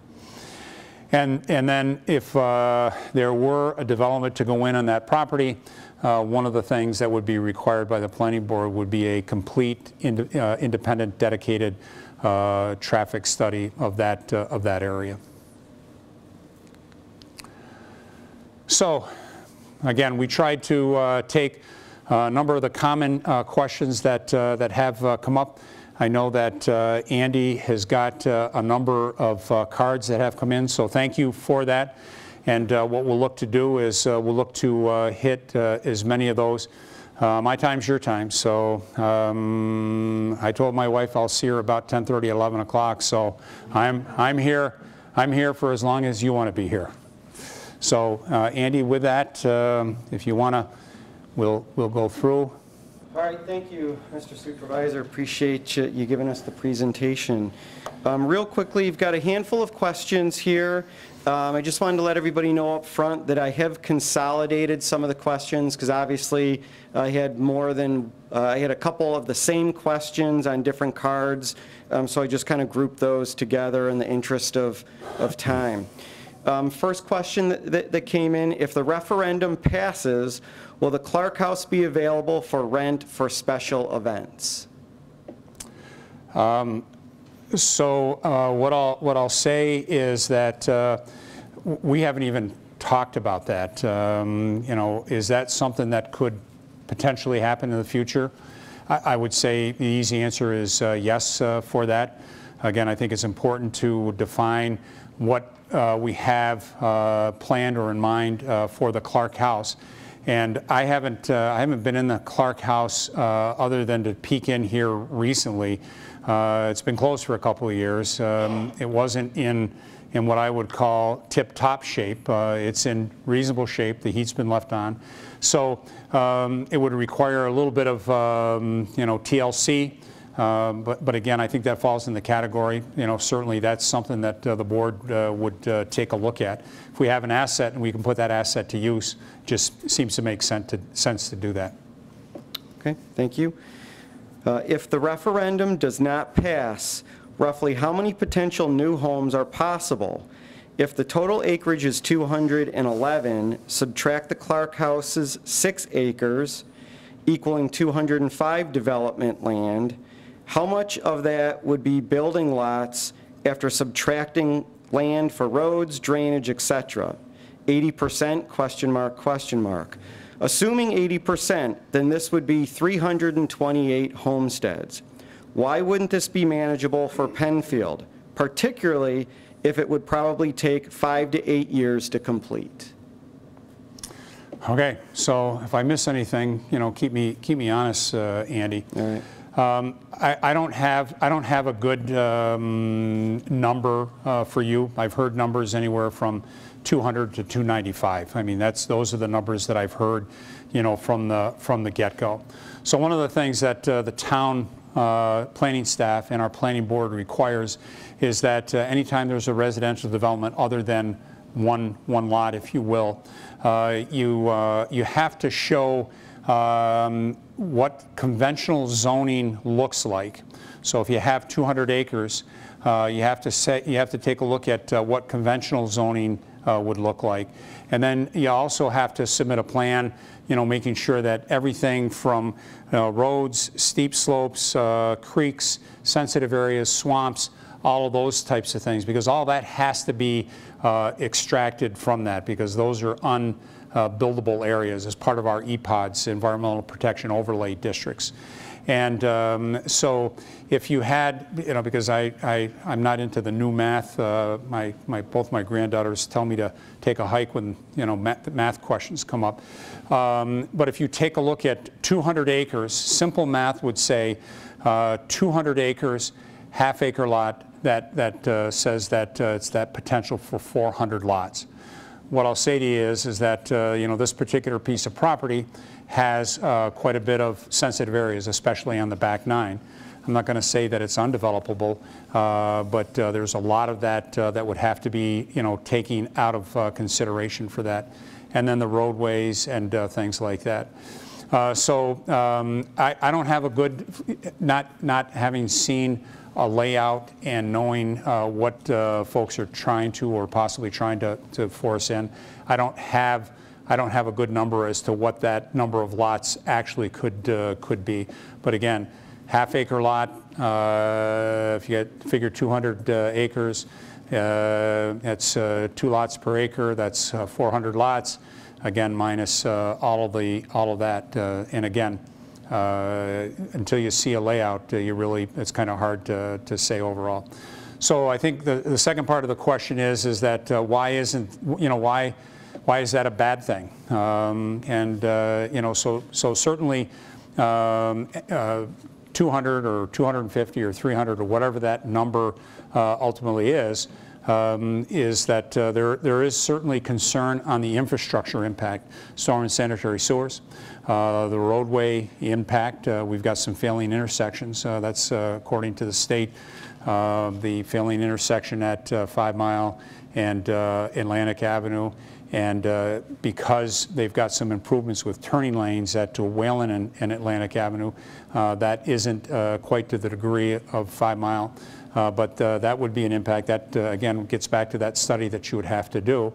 And then if there were a development to go in on that property, one of the things that would be required by the planning board would be a complete independent, dedicated traffic study of that area. So, again, we tried to take a number of the common questions that have come up. I know that Andy has got a number of cards that have come in, so thank you for that. And what we'll look to do is we'll look to hit as many of those. My time's your time, so I told my wife I'll see her about 10:30, 11 o'clock. So I'm here for as long as you want to be here. So Andy, with that, if you want to, we'll go through. All right, thank you, Mr. Supervisor. Appreciate you giving us the presentation. Real quickly, you've got a handful of questions here. I just wanted to let everybody know up front that I have consolidated some of the questions because obviously I had I had a couple of the same questions on different cards, so I just kind of grouped those together in the interest of time. First question that came in, if the referendum passes, will the Clark House be available for rent for special events? So what I'll say is that we haven't even talked about that. You know, is that something that could potentially happen in the future? I would say the easy answer is yes for that. Again, I think it's important to define what we have planned or in mind for the Clark House. And I haven't been in the Clark House other than to peek in here recently. It's been closed for a couple of years. It wasn't in what I would call tip-top shape. It's in reasonable shape. The heat's been left on. So it would require a little bit of you know, TLC. But again, I think that falls in the category. You know, certainly that's something that the board would take a look at. If we have an asset and we can put that asset to use, just seems to make sense to do that. Okay, thank you. If the referendum does not pass, roughly how many potential new homes are possible? If the total acreage is 211, subtract the Clark House's 6 acres, equaling 205 development land, how much of that would be building lots after subtracting land for roads, drainage, etc.? 80%, question mark, question mark. Assuming 80%, then this would be 328 homesteads. Why wouldn't this be manageable for Penfield, particularly if it would probably take 5 to 8 years to complete? Okay, so if I miss anything, you know, keep me honest, Andy. All right. I don't have a good number for you. I've heard numbers anywhere from 200 to 295. I mean, those are the numbers that I've heard, you know, from the get-go. So one of the things that the town planning staff and our planning board requires is that anytime there's a residential development other than one lot, if you will, you have to show what conventional zoning looks like. So if you have 200 acres, you have to take a look at what conventional zoning would look like. And then you also have to submit a plan, you know, making sure that everything from roads, steep slopes, creeks, sensitive areas, swamps, all of those types of things, because all that has to be extracted from that, because those are unbuildable areas as part of our EPODs, Environmental Protection Overlay Districts. And so if you had, you know, because I'm not into the new math, both my granddaughters tell me to take a hike when, you know, math questions come up. But if you take a look at 200 acres, simple math would say 200 acres, half-acre lot, that says that it's that potential for 400 lots. What I'll say to you is that you know, this particular piece of property has quite a bit of sensitive areas, especially on the back 9. I'm not going to say that it's undevelopable, but there's a lot of that that would have to be, you know, taken out of consideration for that, and then the roadways and things like that. So I don't have a good, not having seen a layout and knowing what folks are trying to or possibly trying to force in. I don't have a good number as to what that number of lots actually could be. But again, half-acre lot, if you figure 200 acres, that's 2 lots per acre. That's 400 lots. Again, minus all of that. And again, until you see a layout, it's kind of hard to say overall. So I think the second part of the question is that why is that a bad thing? You know, so certainly 200 or 250 or 300 or whatever that number ultimately is that there is certainly concern on the infrastructure impact, storm and sanitary sewers, the roadway impact. We've got some failing intersections. That's according to the state, the failing intersection at 5 Mile and Atlantic Avenue. And because they've got some improvements with turning lanes at Whalen and Atlantic Avenue, that isn't quite to the degree of 5 Mile. But that would be an impact. That, again, gets back to that study that you would have to do.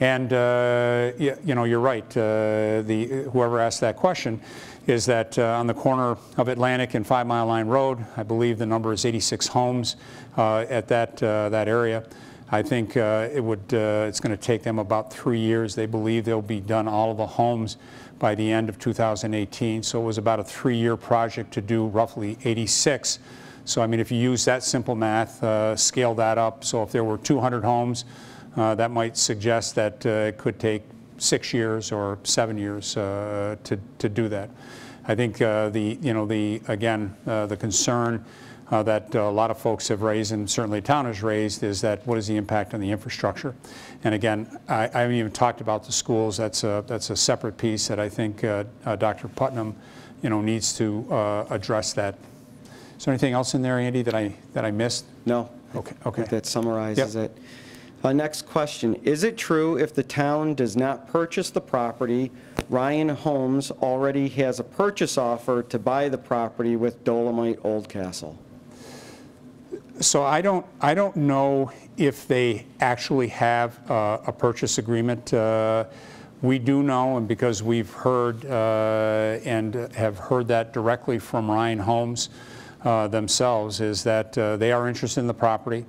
And, you know, you're right. Whoever asked that question is that on the corner of Atlantic and 5 Mile Line Road, I believe the number is 86 homes at that area. I think it's going to take them about 3 years. They believe they'll be done all of the homes by the end of 2018. So it was about a 3-year project to do roughly 86. So I mean, if you use that simple math, scale that up. So if there were 200 homes, that might suggest that it could take 6 years or 7 years to do that. I think the concern that a lot of folks have raised, and certainly town has raised, is that what is the impact on the infrastructure? And again, I haven't even talked about the schools. That's a separate piece that I think Dr. Putnam, you know, needs to address that. Is there anything else in there, Andy, that I missed? No. Okay. I think that summarizes Yep. it. Next question. Is it true if the town does not purchase the property, Ryan Homes already has a purchase offer to buy the property with Dolomite Oldcastle? So I don't know if they actually have a purchase agreement. We do know, and because we've heard and have heard that directly from Ryan Homes themselves, is that they are interested in the property.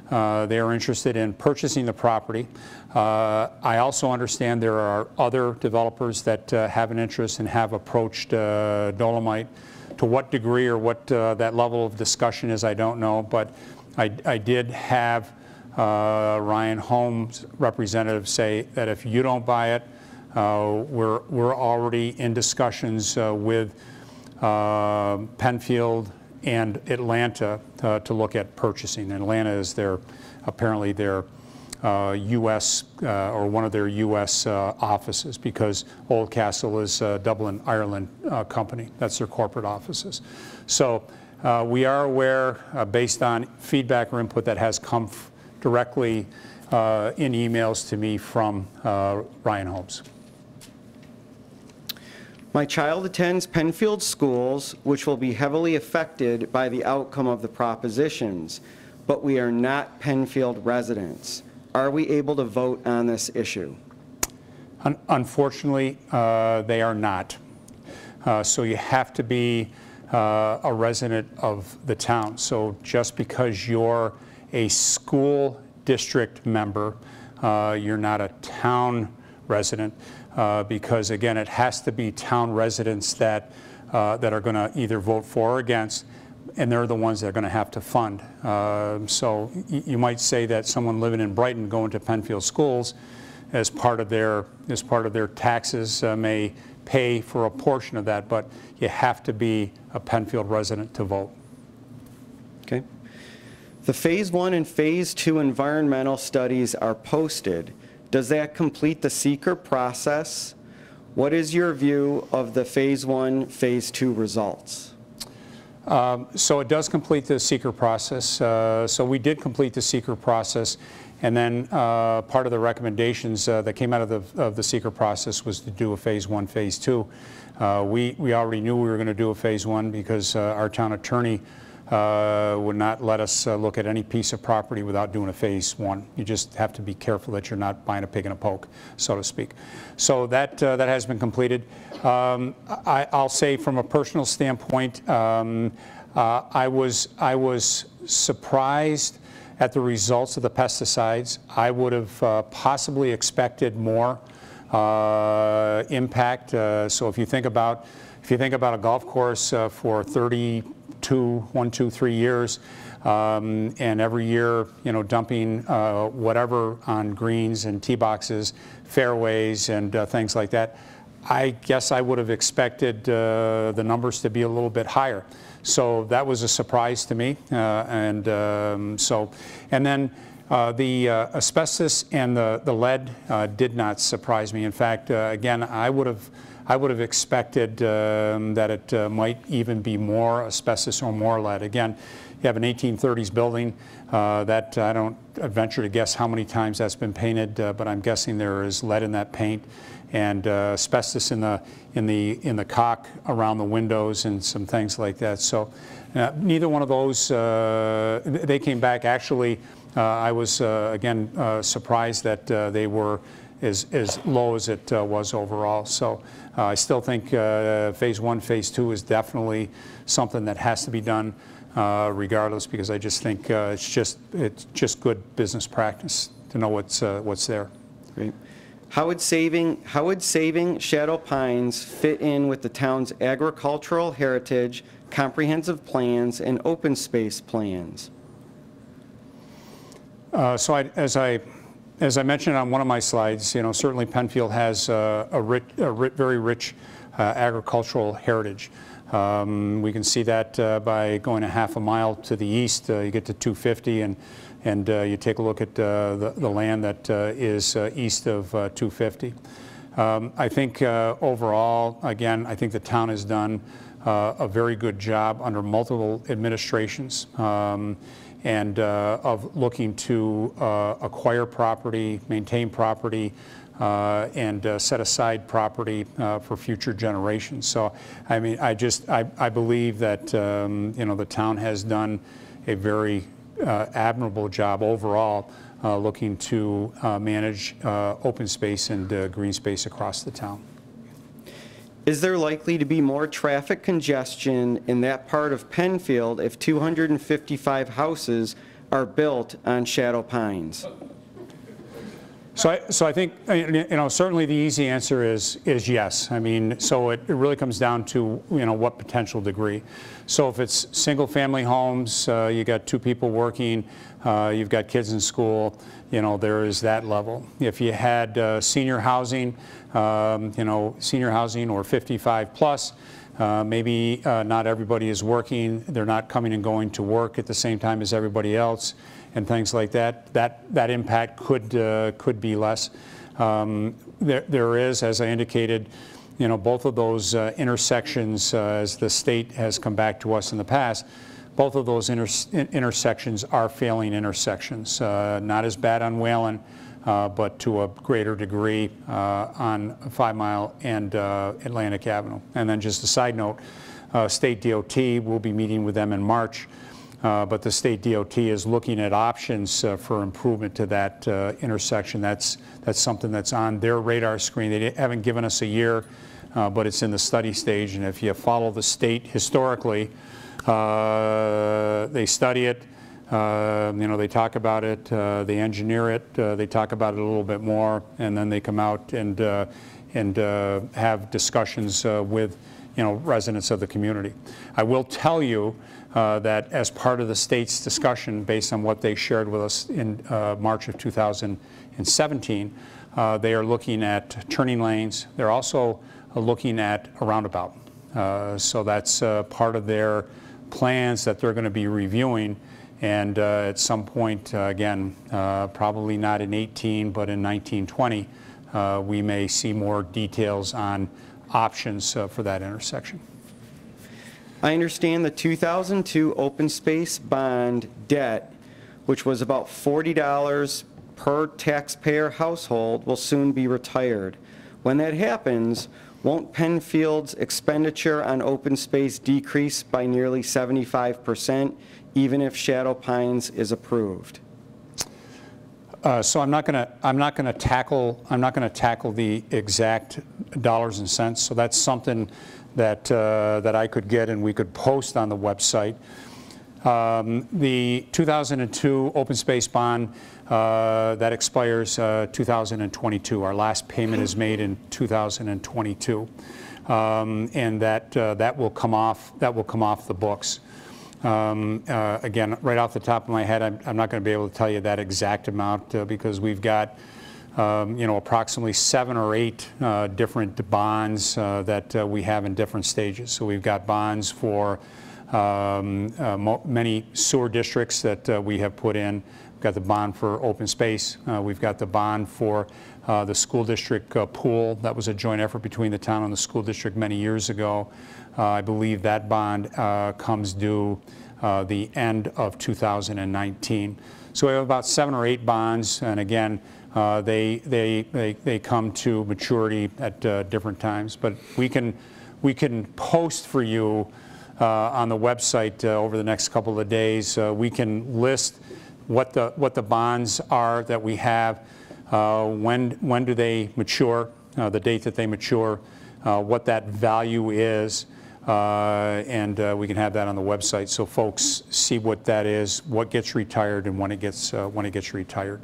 They are interested in purchasing the property. I also understand there are other developers that have an interest and have approached Dolomite. To what degree or what that level of discussion is, I don't know, but I did have Ryan Homes representative say that if you don't buy it, we're already in discussions with Penfield and Atlanta to look at purchasing. Atlanta is apparently their U.S. Or one of their U.S. offices, because Oldcastle is a Dublin, Ireland company. That's their corporate offices. So we are aware, based on feedback or input that has come directly in emails to me from Ryan Homes. My child attends Penfield schools, which will be heavily affected by the outcome of the propositions, but we are not Penfield residents. Are we able to vote on this issue? Unfortunately, they are not. So you have to be a resident of the town. So just because you're a school district member, you're not a town resident, because again, it has to be town residents that are going to either vote for or against, and they're the ones that are going to have to fund. So you might say that someone living in Brighton going to Penfield schools, as part of their taxes, may pay for a portion of that, but you have to be a Penfield resident to vote. Okay. The Phase 1 and Phase 2 environmental studies are posted. Does that complete the seeker process? What is your view of the Phase 1, Phase 2 results? So it does complete the seeker process. So we did complete the seeker process, and then part of the recommendations that came out of the seeker process was to do a Phase 1, Phase 2. We already knew we were going to do a Phase 1 because our town attorney would not let us look at any piece of property without doing a Phase 1. You just have to be careful that you're not buying a pig in a poke, so to speak. So that has been completed. I'll say from a personal standpoint, I was surprised at the results of the pesticides. I would have possibly expected more impact. So if you think about a golf course for 3 years, and every year, dumping whatever on greens and tee boxes, fairways, and things like that, I guess I would have expected the numbers to be a little bit higher. So that was a surprise to me, and then the asbestos and the lead did not surprise me. In fact, again, I would have expected that it might even be more asbestos or more lead. Again, you have an 1830s building that I don't venture to guess how many times that's been painted, but I'm guessing there is lead in that paint, and asbestos in the caulk around the windows and some things like that. So neither one of those, they came back. Actually, I was again surprised that they were as low as it was overall. So I still think Phase 1, Phase 2 is definitely something that has to be done regardless, because I just think it's just good business practice to know what's there. Great. How would saving Shadow Pines fit in with the town's agricultural heritage, comprehensive plans, and open space plans? So as I mentioned on one of my slides, certainly Penfield has a very rich agricultural heritage. We can see that by going a half a mile to the east, you get to 250, and you take a look at the land that is east of 250. I think overall, again, I think the town has done a very good job under multiple administrations. And of looking to acquire property, maintain property, and set aside property for future generations. So, I mean, I believe that the town has done a very admirable job overall, looking to manage open space and green space across the town. Is there likely to be more traffic congestion in that part of Penfield if 255 houses are built on Shadow Pines? So I think, certainly the easy answer is yes. I mean, so it really comes down to, what potential degree. So if it's single-family homes, you got 2 people working, you've got kids in school, there is that level. If you had senior housing, senior housing or 55 plus, maybe not everybody is working, they're not coming and going to work at the same time as everybody else, and things like that. That impact could be less. There is, as I indicated, both of those intersections, as the state has come back to us in the past, both of those intersections are failing intersections. Not as bad on Whalen, but to a greater degree on 5 Mile and Atlantic Avenue. And then just a side note, State DOT, we'll be meeting with them in March, but the State DOT is looking at options for improvement to that intersection. That's something that's on their radar screen. They haven't given us a year, but it's in the study stage, and if you follow the state historically, they study it, they talk about it, they engineer it, they talk about it a little bit more, and then they come out and have discussions with residents of the community. I will tell you that as part of the state's discussion, based on what they shared with us in March of 2017, they are looking at turning lanes. They're also looking at a roundabout. So that's part of their plans that they're going to be reviewing, And at some point, again, probably not in 18, but in 1920, we may see more details on options for that intersection. I understand the 2002 open space bond debt, which was about $40 per taxpayer household, will soon be retired. When that happens, won't Penfield's expenditure on open space decrease by nearly 75%, even if Shadow Pines is approved? So I'm not going to tackle the exact dollars and cents. So that's something that that I could get and we could post on the website. The 2002 open space bond that expires 2022. Our last payment is made in 2022, and that will come off the books. Again, right off the top of my head, I'm not going to be able to tell you that exact amount because we've got approximately 7 or 8 different bonds that we have in different stages. So we've got bonds for many sewer districts that we have put in. We've got the bond for open space. We've got the bond for the school district pool. That was a joint effort between the town and the school district many years ago. I believe that bond comes due the end of 2019. So we have about 7 or 8 bonds, and again, they come to maturity at different times. But we can post for you on the website over the next couple of days. We can list what the bonds are that we have, when do they mature, the date that they mature, what that value is, and we can have that on the website so folks see what that is, what gets retired, and when it gets retired.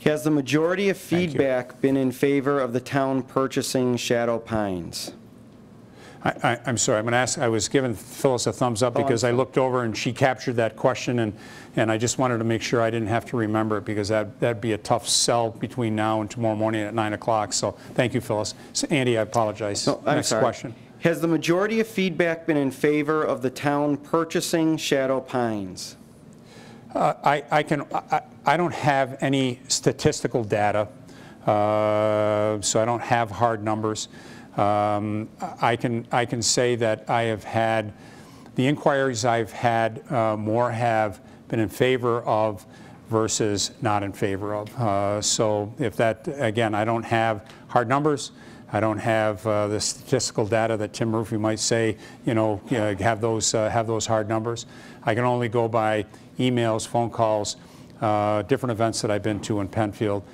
Has the majority of feedback been in favor of the town purchasing Shadow Pines? I'm sorry, I'm going to ask, I was giving Phyllis a thumbs up because I looked over and she captured that question, and I just wanted to make sure I didn't have to remember it because that'd be a tough sell between now and tomorrow morning at 9 o'clock. So thank you, Phyllis. So Andy, I apologize. No, Next question. Has the majority of feedback been in favor of the town purchasing Shadow Pines? I don't have any statistical data, so I don't have hard numbers. I can say that I have had, the inquiries I've had, more have been in favor of versus not in favor of. So if that, again, I don't have hard numbers. I don't have the statistical data that Tim Murphy might say, have those hard numbers. I can only go by emails, phone calls, different events that I've been to in Penfield.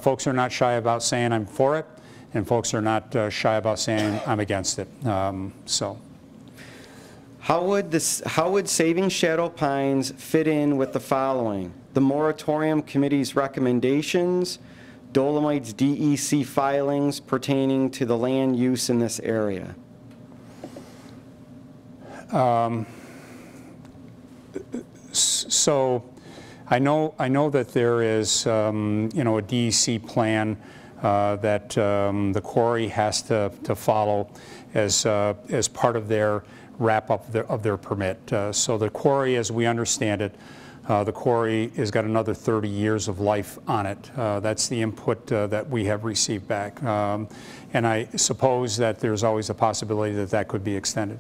Folks are not shy about saying I'm for it, and folks are not shy about saying I'm against it. How would saving Shadow Pines fit in with the following? The moratorium committee's recommendations, Dolomite's DEC filings pertaining to the land use in this area. So I know that there is a DEC plan that the quarry has to follow as part of their wrap-up of their permit. So the quarry, as we understand it, the quarry has got another 30 years of life on it. That's the input that we have received back. And I suppose that there's always a possibility that that could be extended.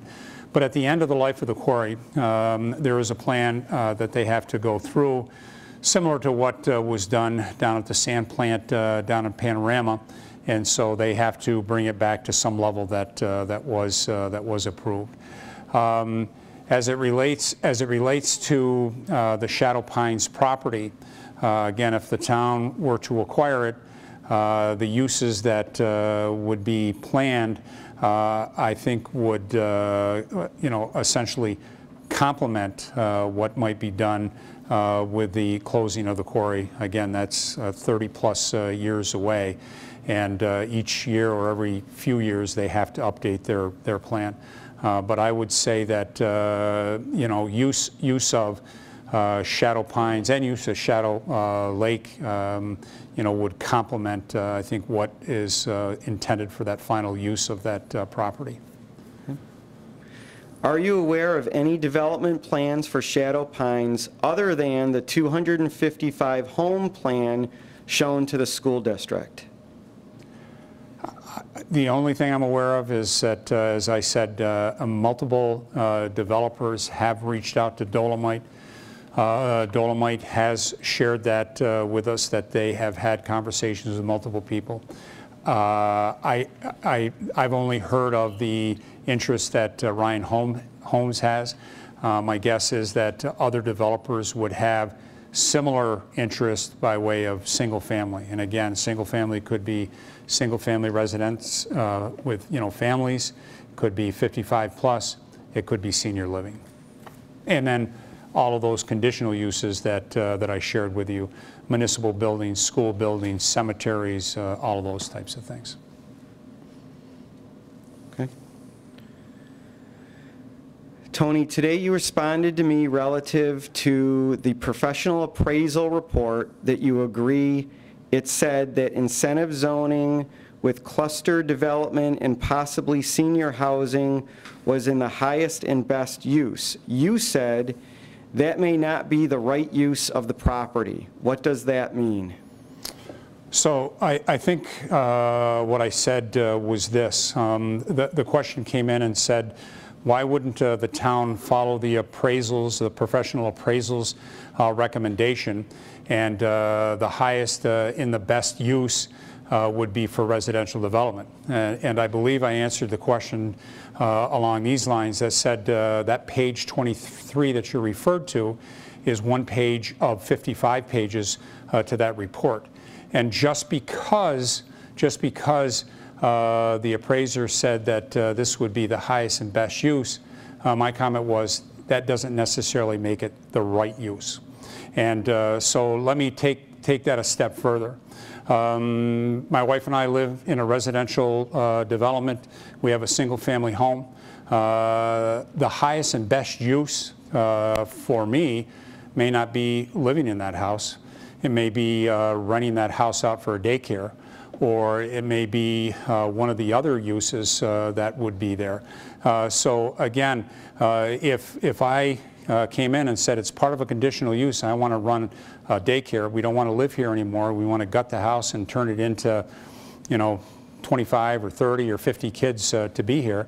But at the end of the life of the quarry, there is a plan that they have to go through, similar to what was done down at the sand plant down in Panorama, and so they have to bring it back to some level that was approved. As it relates to the Shadow Pines property, again, if the town were to acquire it, the uses that would be planned, I think would essentially complement what might be done with the closing of the quarry. Again, that's 30-plus years away, and each year or every few years they have to update their plan. But I would say that use of Shadow Pines and use of Shadow Lake would complement I think what is intended for that final use of that property. Are you aware of any development plans for Shadow Pines other than the 255 home plan shown to the school district? The only thing I'm aware of is that, as I said, multiple developers have reached out to Dolomite. Dolomite has shared that with us, that they have had conversations with multiple people. I've only heard of the interest that Ryan Holmes has. My guess is that other developers would have similar interest by way of single family. And again, single family could be single family residents with families, could be 55 plus, it could be senior living. And then all of those conditional uses that I shared with you, municipal buildings, school buildings, cemeteries, all of those types of things. Okay. Tony, today you responded to me relative to the professional appraisal report that you agree it said that incentive zoning with cluster development and possibly senior housing was in the highest and best use. You said that may not be the right use of the property. What does that mean? So I think what I said was this. The question came in and said, why wouldn't the town follow the appraisals, the professional appraisals recommendation, and the highest in the best use would be for residential development? And I believe I answered the question along these lines that said that page 23 that you referred to is one page of 55 pages to that report. And just because the appraiser said that this would be the highest and best use, my comment was that doesn't necessarily make it the right use. And so let me take that a step further. My wife and I live in a residential development. We have a single family home. The highest and best use for me may not be living in that house. It may be renting that house out for a daycare, or it may be one of the other uses that would be there. So again, if I came in and said it's part of a conditional use, I want to run a daycare, we don't want to live here anymore, we want to gut the house and turn it into 25 or 30 or 50 kids to be here,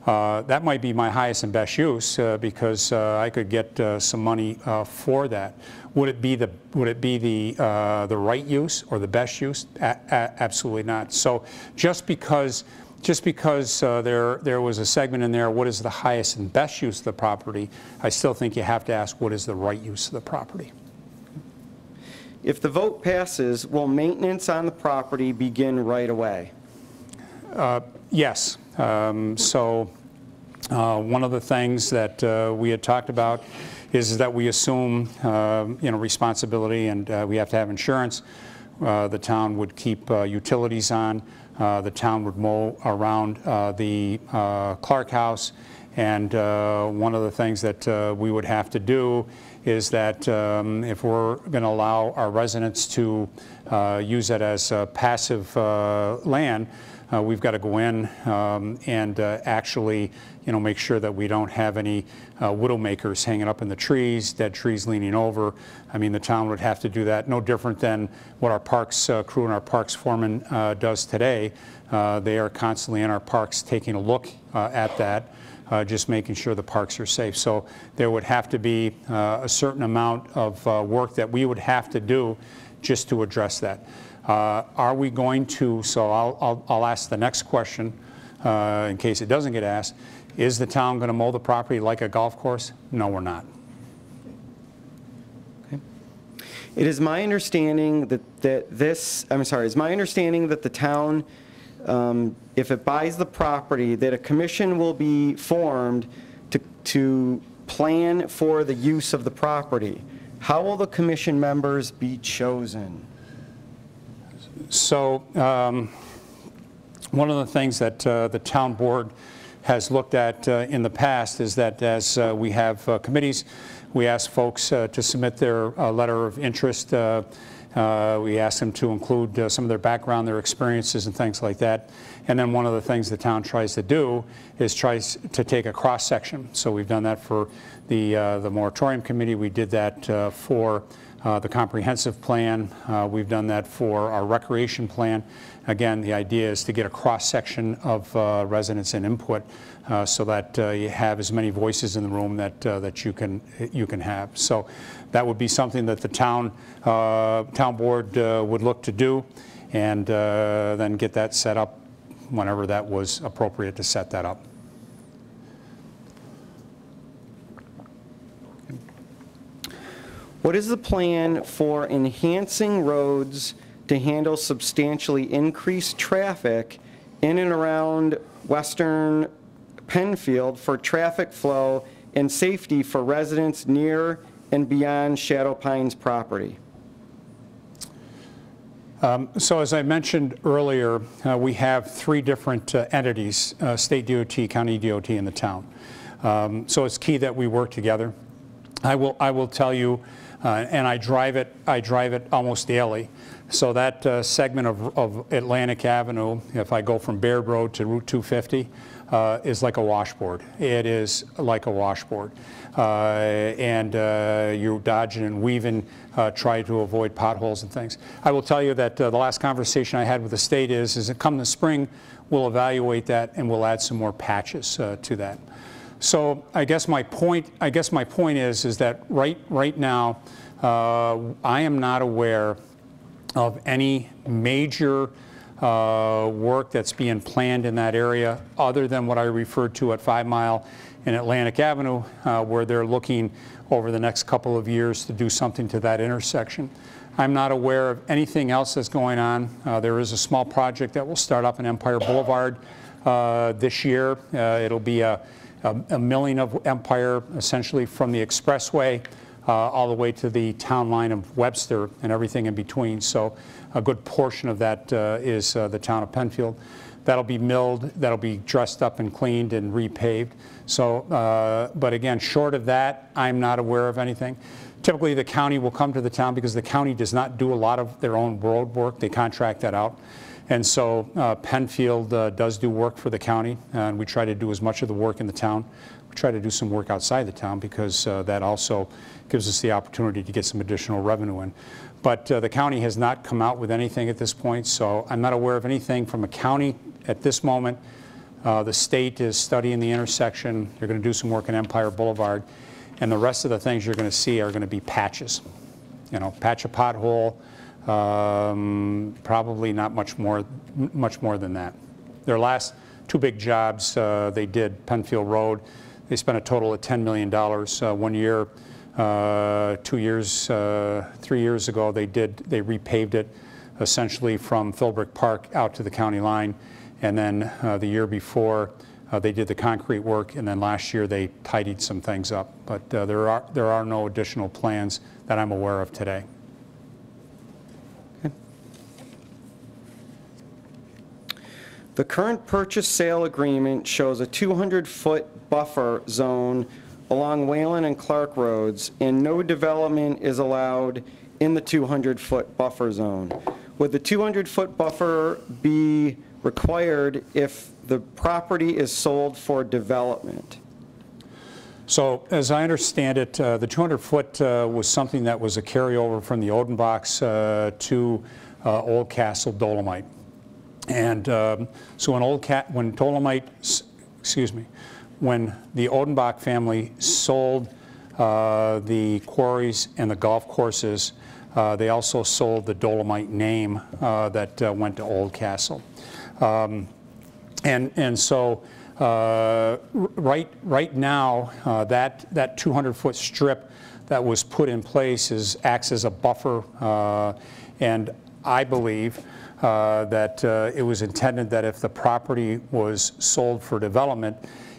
that might be my highest and best use because I could get some money for that. Would it be the right use or the best use? Absolutely not. So just because there was a segment in there, what is the highest and best use of the property, I still think you have to ask what is the right use of the property. If the vote passes, will maintenance on the property begin right away? Yes. So one of the things that we had talked about is that we assume responsibility, and we have to have insurance. The town would keep utilities on. The town would mow around the Clark House, and one of the things that we would have to do is that if we're going to allow our residents to use it as passive land, we've got to go in and actually make sure that we don't have any widowmakers hanging up in the trees, dead trees leaning over. I mean, the town would have to do that, no different than what our parks crew and our parks foreman does today. They are constantly in our parks taking a look at that, just making sure the parks are safe. So there would have to be a certain amount of work that we would have to do just to address that. Are we going to, so I'll ask the next question in case it doesn't get asked. Is the town going to mow the property like a golf course? No, we're not. Okay. It is my understanding that it's my understanding that the town, if it buys the property, that a commission will be formed to plan for the use of the property. How will the commission members be chosen? So one of the things that the town board has looked at in the past is that as we have committees, We asked folks to submit their letter of interest. We asked them to include some of their background, their experiences, and things like that. And then one of the things the town tries to do is tries to take a cross-section. So we've done that for the moratorium committee. We did that for the comprehensive plan. We've done that for our recreation plan. Again, the idea is to get a cross-section of residents and input so that you have as many voices in the room that you can have. So that would be something that the town board would look to do, and then get that set up whenever that was appropriate to set that up. What is the plan for enhancing roads to handle substantially increased traffic in and around western Penfield for traffic flow and safety for residents near and beyond Shadow Pines property? So as I mentioned earlier, we have 3 different entities, state DOT, county DOT, and the town. So it's key that we work together. I will tell you, and I drive it almost daily. So that segment of Atlantic Avenue, if I go from Baird Road to Route 250, is like a washboard. It is like a washboard. And you're dodging and weaving, try to avoid potholes and things. I will tell you that the last conversation I had with the state is that come the spring, we'll evaluate that and we'll add some more patches to that. So I guess my point is that right now I am not aware of any major work that's being planned in that area other than what I referred to at 5 Mile and Atlantic Avenue, where they're looking over the next couple of years to do something to that intersection. I'm not aware of anything else that's going on. There is a small project that will start up in Empire Boulevard this year. It'll be a milling of Empire, essentially from the expressway all the way to the town line of Webster and everything in between. So a good portion of that is the town of Penfield. That'll be milled, that'll be dressed up and cleaned and repaved. So, but again, short of that, I'm not aware of anything. Typically the county will come to the town because the county does not do a lot of their own road work. They contract that out. And so Penfield does do work for the county, and we try to do as much of the work in the town. We try to do some work outside the town because that also gives us the opportunity to get some additional revenue in. But the county has not come out with anything at this point, so I'm not aware of anything from a county at this moment. The state is studying the intersection. They're going to do some work in Empire Boulevard, and the rest of the things you're going to see are going to be patches. You know, patch a pothole, probably not much more than that. Their last 2 big jobs, they did Penfield Road. They spent a total of $10 million. 1 year, 2 years, 3 years ago, they repaved it essentially from Philbrook Park out to the county line. And then the year before, they did the concrete work, and then last year they tidied some things up. But there are no additional plans that I'm aware of today. Okay. The current purchase-sale agreement shows a 200-foot buffer zone along Whalen and Clark roads, and no development is allowed in the 200-foot buffer zone. Would the 200-foot buffer be required if the property is sold for development? So as I understand it, the 200-foot was something that was a carryover from the Odenbachs to Old Castle Dolomite. And so when the Odenbach family sold the quarries and the golf courses, they also sold the Dolomite name that went to Old Castle. And so right now, that 200-foot strip that was put in place acts as a buffer, and I believe that it was intended that if the property was sold for development,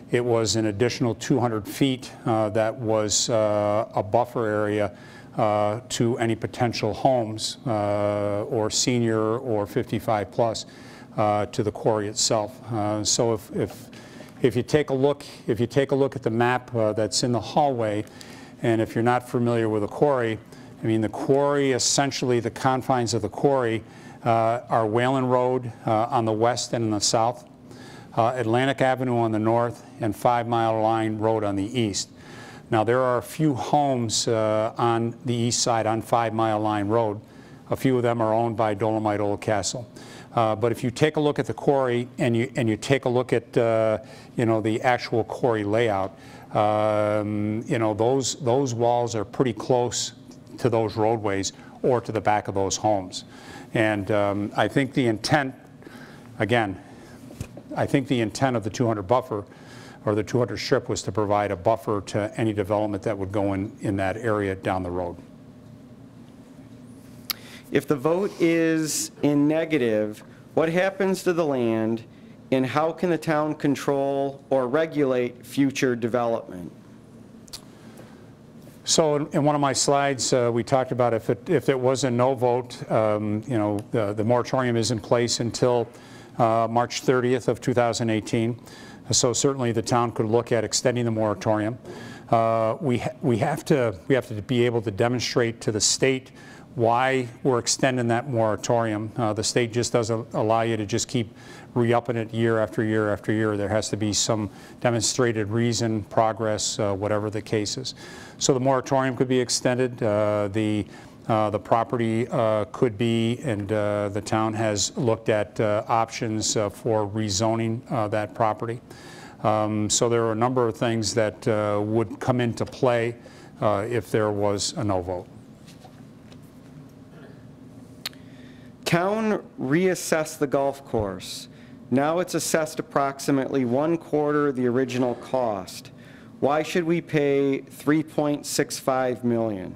it was an additional 200 feet that was a buffer area to any potential homes or senior or 55 plus to the quarry itself. So if you take a look at the map that's in the hallway, And if you're not familiar with a quarry, I mean, the quarry, essentially the confines of the quarry are Whalen Road on the west and in the south, Atlantic Avenue on the north, and 5 Mile Line Road on the east. Now, there are a few homes on the east side on 5 Mile Line Road. A few of them are owned by Dolomite Old Castle. But if you take a look at the quarry and you take a look at you know, the actual quarry layout, you know, those walls are pretty close to those roadways or to the back of those homes. And I think the intent, again, I think the intent of the 200 buffer or the 200 strip was to provide a buffer to any development that would go in that area down the road. If the vote is in negative, what happens to the land, and how can the town control or regulate future development? So in one of my slides, we talked about if it was a no vote, you know, the moratorium is in place until March 30th of 2018. So certainly the town could look at extending the moratorium. We have to be able to demonstrate to the state why we're extending that moratorium. The state just doesn't allow you to just keep re-upping it year after year after year. There has to be some demonstrated reason, progress, whatever the case is. So the moratorium could be extended. The property could be, and the town has looked at options for rezoning that property. So there are a number of things that would come into play if there was a no vote. Town reassessed the golf course. Now it's assessed approximately 1/4 the original cost. Why should we pay $3.65 million?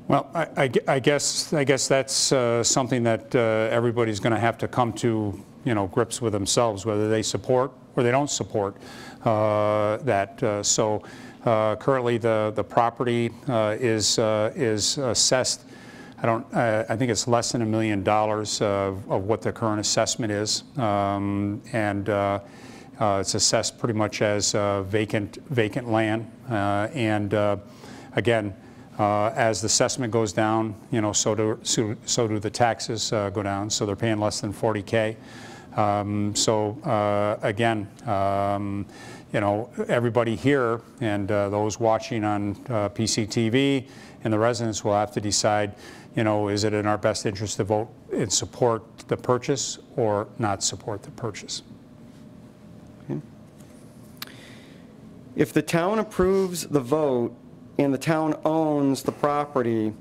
Well, I guess that's something that everybody's going to have to come to, you know, grips with themselves, whether they support or they don't support that. So currently the property is assessed. I think it's less than $1 million of what the current assessment is, and it's assessed pretty much as vacant land. Again, as the assessment goes down, you know, so do the taxes go down. So they're paying less than $40K. Again, you know, everybody here and those watching on PCTV and the residents will have to decide, you know, is it in our best interest to vote and support the purchase or not support the purchase? Okay. If the town approves the vote and the town owns the property,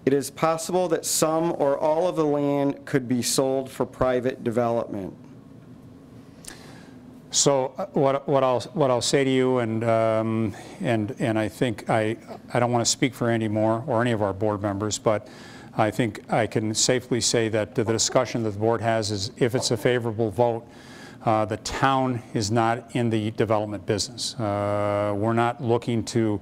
it is possible that some or all of the land could be sold for private development. So what I'll say to you, and I think I don't want to speak for Andy Moore or any of our board members, but I think I can safely say that the discussion that the board has is if it's a favorable vote, the town is not in the development business. We're not looking to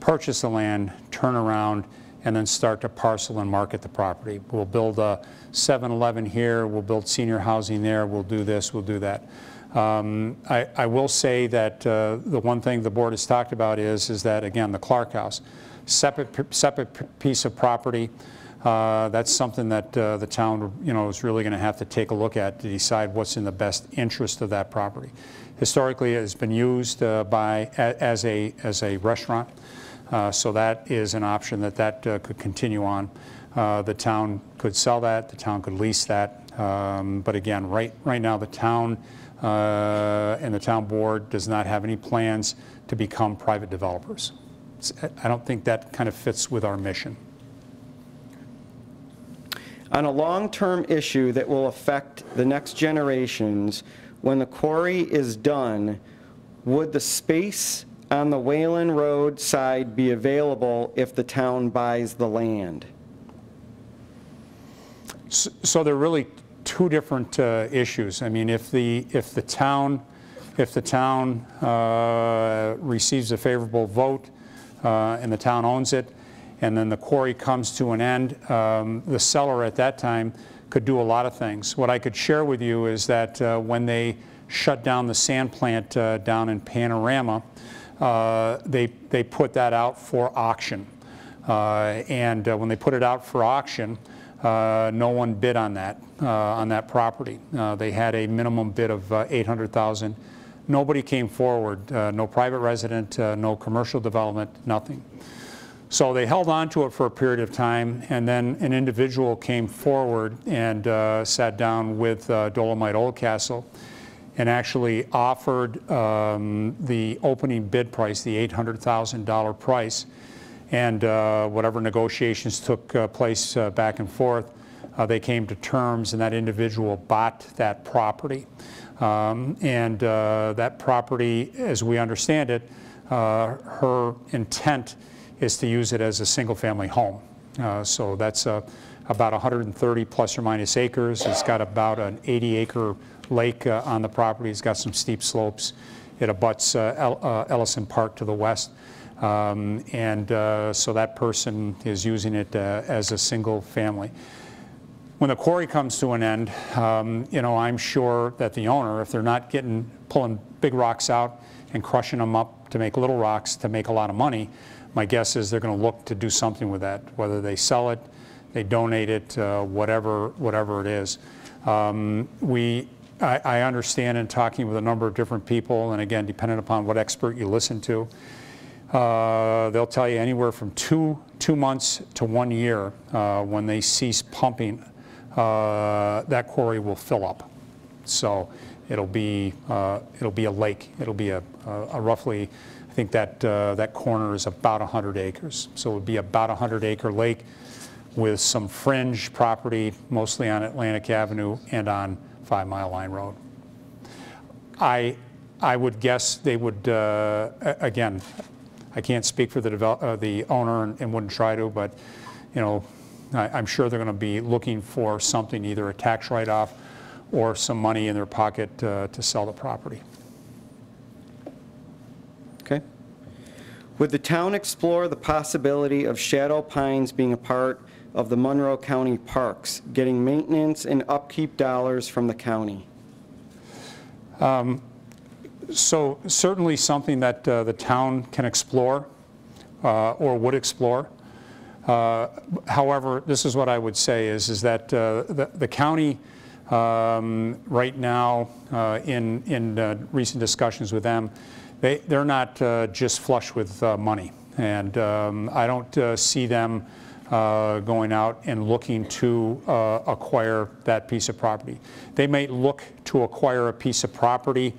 purchase the land, turn around, and then start to parcel and market the property. We'll build a 7-Eleven here, we'll build senior housing there, we'll do this, we'll do that. I will say that the one thing the board has talked about is that, again, the Clark House, separate piece of property. That's something that the town, you know, is really going to have to take a look at to decide what's in the best interest of that property. Historically, it has been used as a restaurant, so that is an option that could continue on. The town could sell that. The town could lease that. But again, right now, the town and the town board does not have any plans to become private developers. I don't think that kind of fits with our mission. On a long-term issue that will affect the next generations, when the quarry is done, would the space on the Whalen Road side be available if the town buys the land? So there are really two different issues. I mean, if the town receives a favorable vote and the town owns it, and then the quarry comes to an end, the seller at that time could do a lot of things. What I could share with you is that when they shut down the sand plant down in Panorama, they put that out for auction. When they put it out for auction, no one bid on that property. They had a minimum bid of $800,000. Nobody came forward, no private resident, no commercial development, nothing. So they held on to it for a period of time, and then an individual came forward and sat down with Dolomite Oldcastle and actually offered the opening bid price, the $800,000 price, and whatever negotiations took place back and forth, they came to terms, and that individual bought that property. That property, as we understand it, her intent is to use it as a single-family home. So that's about 130 plus or minus acres. It's got about an 80-acre lake on the property. It's got some steep slopes. It abuts Ellison Park to the west. So that person is using it as a single family. When the quarry comes to an end, you know, I'm sure that the owner, if they're not pulling big rocks out and crushing them up to make little rocks to make a lot of money, my guess is they're going to look to do something with that, whether they sell it, they donate it, whatever it is. I understand in talking with a number of different people, and again, depending upon what expert you listen to, they'll tell you anywhere from two months to 1 year when they cease pumping, that quarry will fill up. So it'll be a lake. It'll be a roughly, I think that corner is about 100 acres. So it would be about a 100-acre lake with some fringe property, mostly on Atlantic Avenue and on 5 Mile Line Road. I would guess they would, again, I can't speak for the owner and wouldn't try to, but you know, I'm sure they're going to be looking for something, either a tax write-off or some money in their pocket to sell the property. Okay. Would the town explore the possibility of shadow pines being a part of the Monroe County parks, getting maintenance and upkeep dollars from the county? So certainly something that the town can explore or would explore. However, this is what I would say is that the county right now, in recent discussions with them, they're not just flush with money, and I don't see them going out and looking to acquire that piece of property. They may look to acquire a piece of property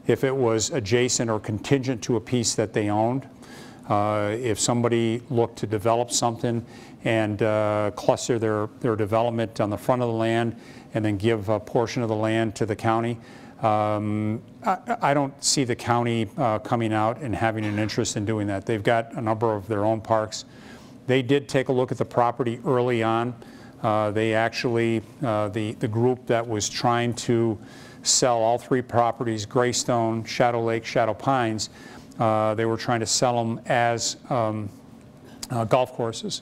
if it was adjacent or contingent to a piece that they owned. If somebody looked to develop something and cluster their development on the front of the land and then give a portion of the land to the county, I don't see the county coming out and having an interest in doing that. They've got a number of their own parks. They did take a look at the property early on. They actually, the group that was trying to sell all three properties, Greystone, Shadow Lake, Shadow Pines, they were trying to sell them as golf courses.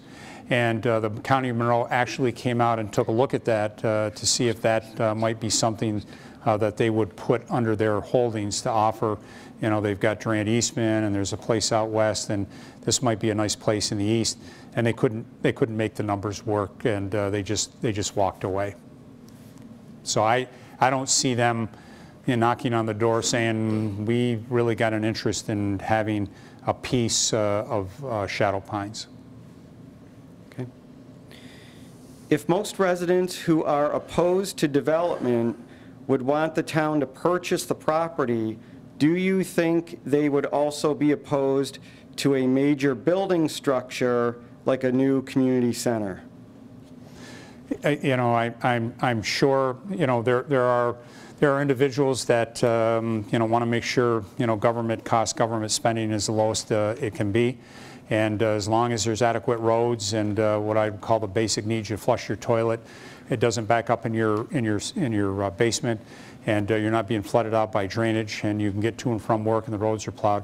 And the County of Monroe actually came out and took a look at that to see if that might be something that they would put under their holdings to offer. You know, they've got Durant Eastman, and there's a place out west, and this might be a nice place in the east. And they couldn't make the numbers work, and they just walked away. So I don't see them, you know, knocking on the door saying we really got an interest in having a piece of Shadow Pines. Okay. If most residents who are opposed to development would want the town to purchase the property, do you think they would also be opposed to a major building structure like a new community center? You know, I'm sure, you know, there are individuals that you know, want to make sure, you know, government spending is the lowest it can be, and as long as there's adequate roads and what I call the basic needs, you flush your toilet, it doesn't back up in your basement, and you're not being flooded out by drainage, and you can get to and from work and the roads are plowed.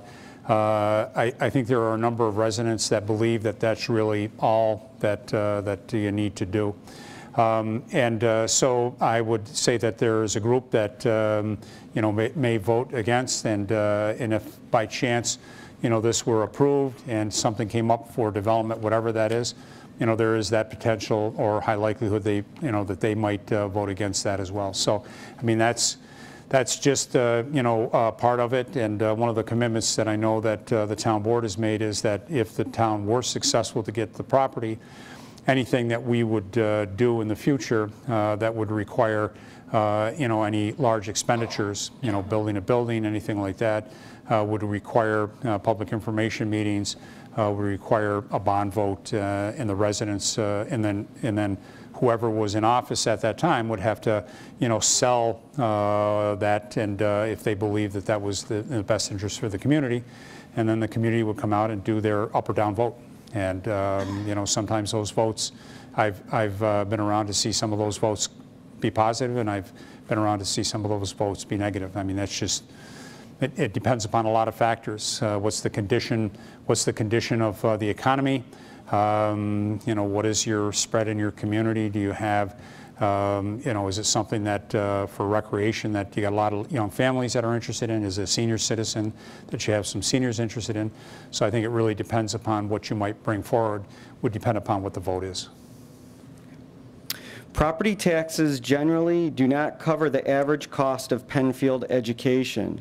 I think there are a number of residents that believe that that's really all that you need to do. So I would say that there is a group that you know, may vote against, and if by chance, this were approved and something came up for development, whatever that is, there is that potential or high likelihood that they might vote against that as well. So, I mean, that's just part of it. And one of the commitments that I know that the town board has made is that if the town were successful to get the property, anything that we would do in the future that would require any large expenditures, building a building, anything like that, would require public information meetings, would require a bond vote in the residents, and then whoever was in office at that time would have to, sell that, and if they believed that that was in the best interest for the community, and then the community would come out and do their up or down vote. And sometimes those votes, I've been around to see some of those votes be positive, and I've been around to see some of those votes be negative. I mean, that's just, it depends upon a lot of factors. What's the condition of the economy? What is your spread in your community? Do you have, is it something that for recreation that you got a lot of young families that are interested in? Is it a senior citizen that you have some seniors interested in? So I think it really depends upon what you might bring forward, would depend upon what the vote is. Property taxes generally do not cover the average cost of Penfield education.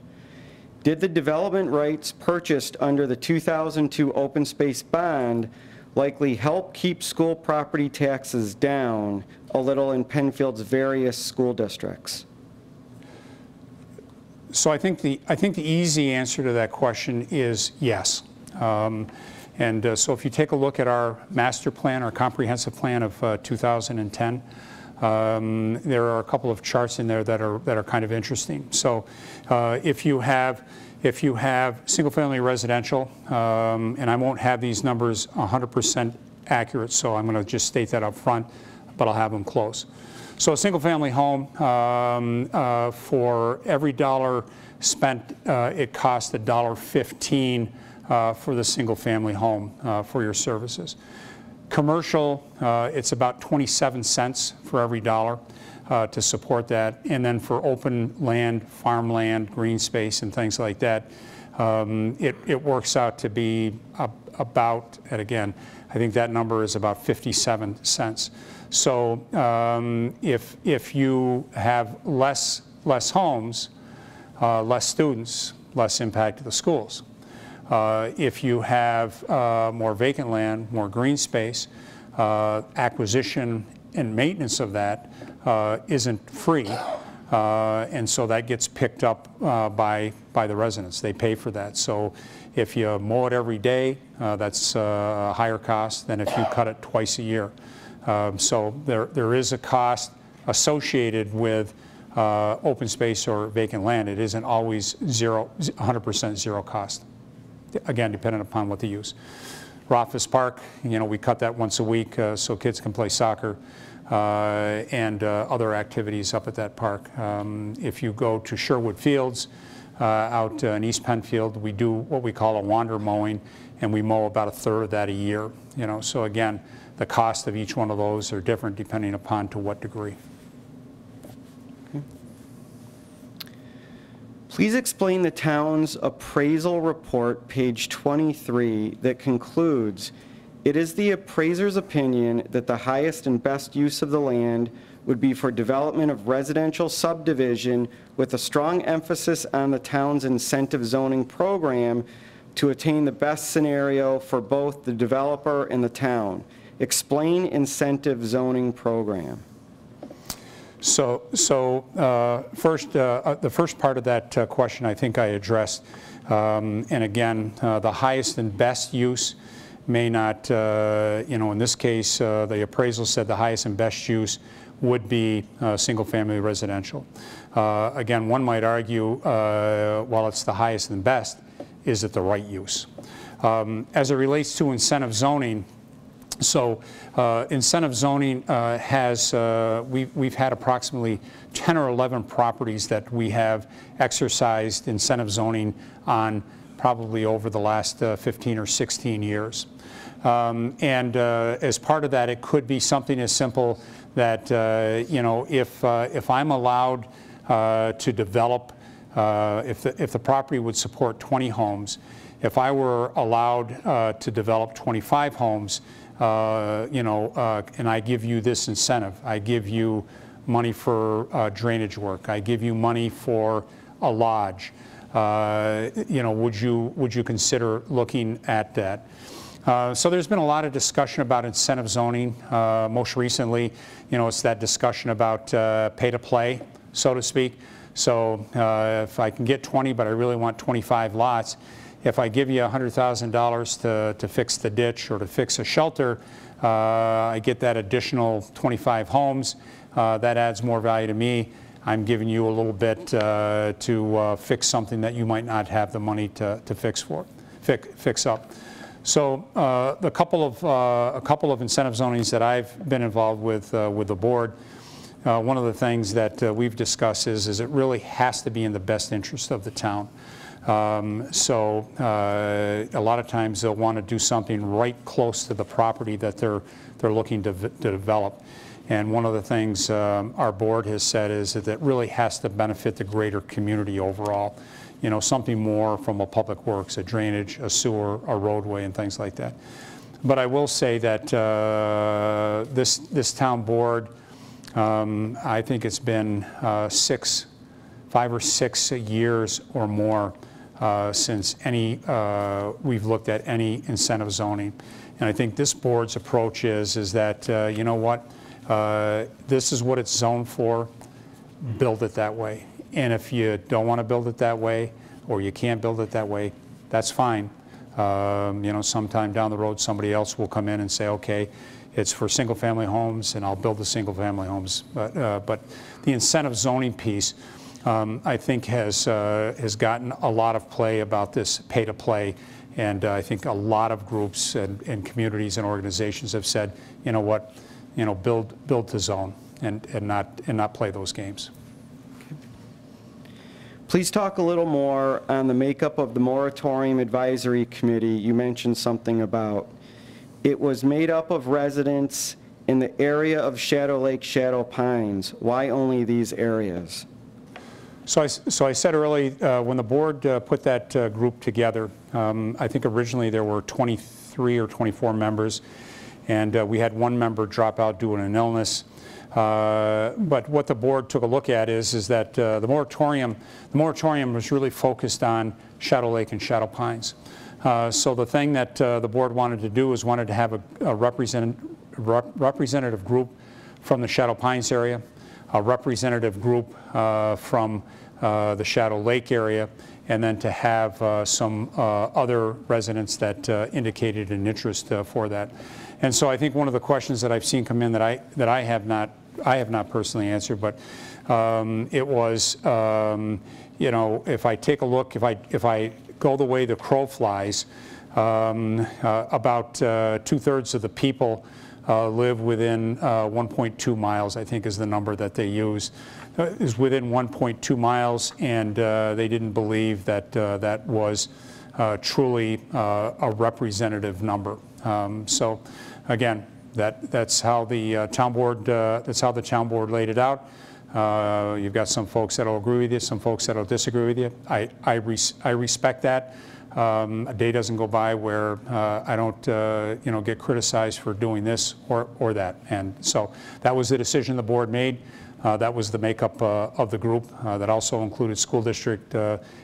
Did the development rights purchased under the 2002 open space bond likely help keep school property taxes down a little in Penfield's various school districts? So I think the easy answer to that question is yes. So if you take a look at our master plan, our comprehensive plan of 2010, there are a couple of charts in there that are kind of interesting. So if you have single-family residential, and I won't have these numbers 100% accurate, so I'm going to just state that up front, but I'll have them close. So a single-family home, for every dollar spent, it costs $1.15 for the single-family home for your services. Commercial, it's about 27 cents for every dollar to support that. And then for open land, farmland, green space, and things like that, it works out to be about, and again, I think that number is about 57 cents. So if you have less homes, less students, less impact to the schools. If you have more vacant land, more green space, acquisition and maintenance of that isn't free, and so that gets picked up by the residents. They pay for that. So if you mow it every day, that's a higher cost than if you cut it twice a year. So there is a cost associated with open space or vacant land. It isn't always 100% zero cost. Again, depending upon what they use. Rothfuss Park, we cut that once a week so kids can play soccer and other activities up at that park. If you go to Sherwood Fields out in East Penfield, we do what we call a wander mowing, and we mow about 1/3 of that a year. So again, the cost of each one of those are different depending upon to what degree. Please explain the town's appraisal report, page 23, that concludes, it is the appraiser's opinion that the highest and best use of the land would be for development of residential subdivision with a strong emphasis on the town's incentive zoning program to attain the best scenario for both the developer and the town. Explain incentive zoning program. So first, the first part of that question I think I addressed, and again, the highest and best use may not, in this case, the appraisal said the highest and best use would be single-family residential. Again, one might argue, while it's the highest and best, is it the right use? As it relates to incentive zoning, so incentive zoning has, we've had approximately 10 or 11 properties that we have exercised incentive zoning on probably over the last 15 or 16 years. As part of that, it could be something as simple that, if I'm allowed to develop, if the property would support 20 homes, if I were allowed to develop 25 homes, you know, and I give you this incentive, I give you money for drainage work, I give you money for a lodge, you know, would you consider looking at that? So there's been a lot of discussion about incentive zoning. Most recently, you know, it's that discussion about pay to play, so to speak. So if I can get 20, but I really want 25 lots, if I give you $100,000 to fix the ditch or to fix a shelter, I get that additional 25 homes. That adds more value to me. I'm giving you a little bit to fix something that you might not have the money to fix up. So a couple of incentive zonings that I've been involved with the board. One of the things that we've discussed is it really has to be in the best interest of the town. So a lot of times they'll want to do something right close to the property that they're looking to develop. And one of the things our board has said is that it really has to benefit the greater community overall. You know, something more from a public works, a drainage, a sewer, a roadway, and things like that. But I will say that this town board, I think it's been 5 or 6 years or more since we've looked at any incentive zoning. And I think this board's approach is that, you know what, this is what it's zoned for, build it that way. And if you don't want to build it that way, or you can't build it that way, that's fine. You know, sometime down the road, somebody else will come in and say, okay, it's for single-family homes, and I'll build the single-family homes. But the incentive zoning piece, I think, has gotten a lot of play about this pay-to-play, and I think a lot of groups and communities and organizations have said, you know what, you know, build to zone and not play those games. Please talk a little more on the makeup of the Moratorium Advisory Committee. You mentioned something about it was made up of residents in the area of Shadow Lake, Shadow Pines. Why only these areas? So I said early, when the board put that group together, I think originally there were 23 or 24 members, and we had one member drop out due to an illness. But what the board took a look at is that the moratorium was really focused on Shadow Lake and Shadow Pines. So the thing that the board wanted to do is wanted to have a representative group from the Shadow Pines area, a representative group from the Shadow Lake area, and then to have some other residents that indicated an interest for that. And so I think one of the questions that I've seen come in that I have not personally answered, but it was, you know, if I take a look, if I go the way the crow flies, about 2/3 of the people live within 1.2 miles, I think is the number that they use, is within 1.2 miles, and they didn't believe that that was truly a representative number. So again, that's how the town board laid it out. You've got some folks that'll agree with you, some folks that'll disagree with you. I respect that. A day doesn't go by where I don't you know, get criticized for doing this or that. And so that was the decision the board made. That was the makeup of the group. That also included school district,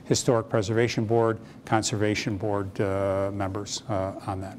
historic preservation board, conservation board members on that.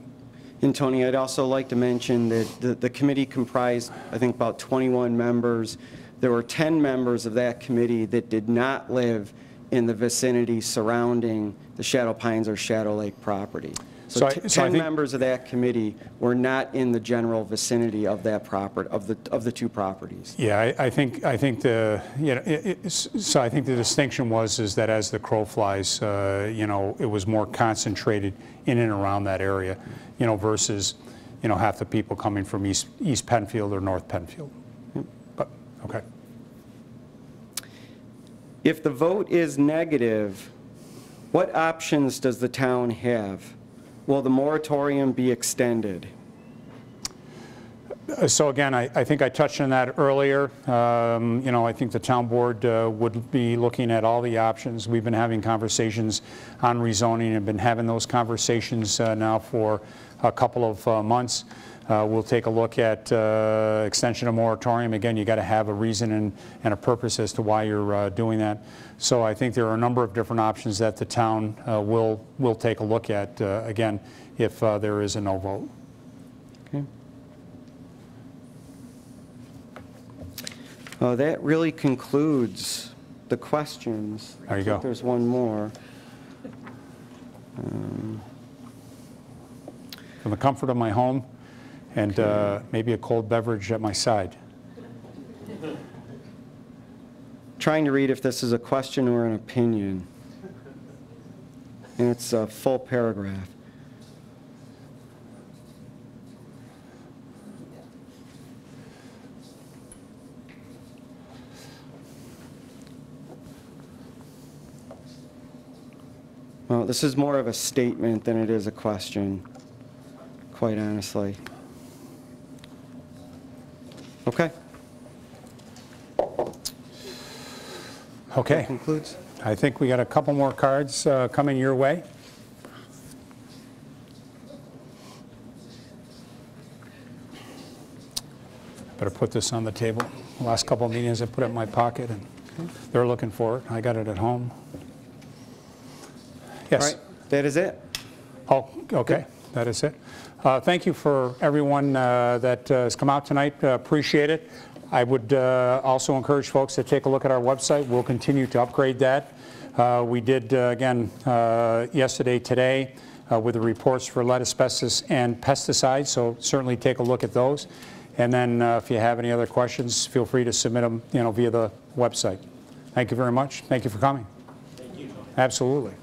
And Tony, I'd also like to mention that the committee comprised, I think, about 21 members. There were 10 members of that committee that did not live in the vicinity surrounding the Shadow Pines or Shadow Lake property. So 10 members of that committee were not in the general vicinity of that property, of the two properties. Yeah, I think the, you know, so I think the distinction is that as the crow flies, you know, it was more concentrated in and around that area, you know, versus, you know, half the people coming from East Penfield or North Penfield. But okay. If the vote is negative, what options does the town have? Will the moratorium be extended? So again, I think I touched on that earlier. You know, I think the town board would be looking at all the options. We've been having conversations on rezoning and been having those conversations now for a couple of months. We'll take a look at extension of moratorium. Again, you got to have a reason and a purpose as to why you're doing that. So I think there are a number of different options that the town will take a look at, again, if there is a no vote. Okay. That really concludes the questions. There you go. There's one more. From the comfort of my home and maybe a cold beverage at my side. Trying to read if this is a question or an opinion. And it's a full paragraph. Well, this is more of a statement than it is a question, quite honestly. Okay. Okay. That concludes. I think we got a couple more cards coming your way. Better put this on the table. The last couple of meetings I put it in my pocket and they're looking for it. I got it at home. Yes. All right, that is it. Oh, okay, that is it. Thank you for everyone that has come out tonight. Appreciate it. I would also encourage folks to take a look at our website. We'll continue to upgrade that. We did, again, yesterday, today, with the reports for lead, asbestos, and pesticides, so certainly take a look at those. And then if you have any other questions, feel free to submit them, via the website. Thank you very much. Thank you for coming. Thank you. Absolutely.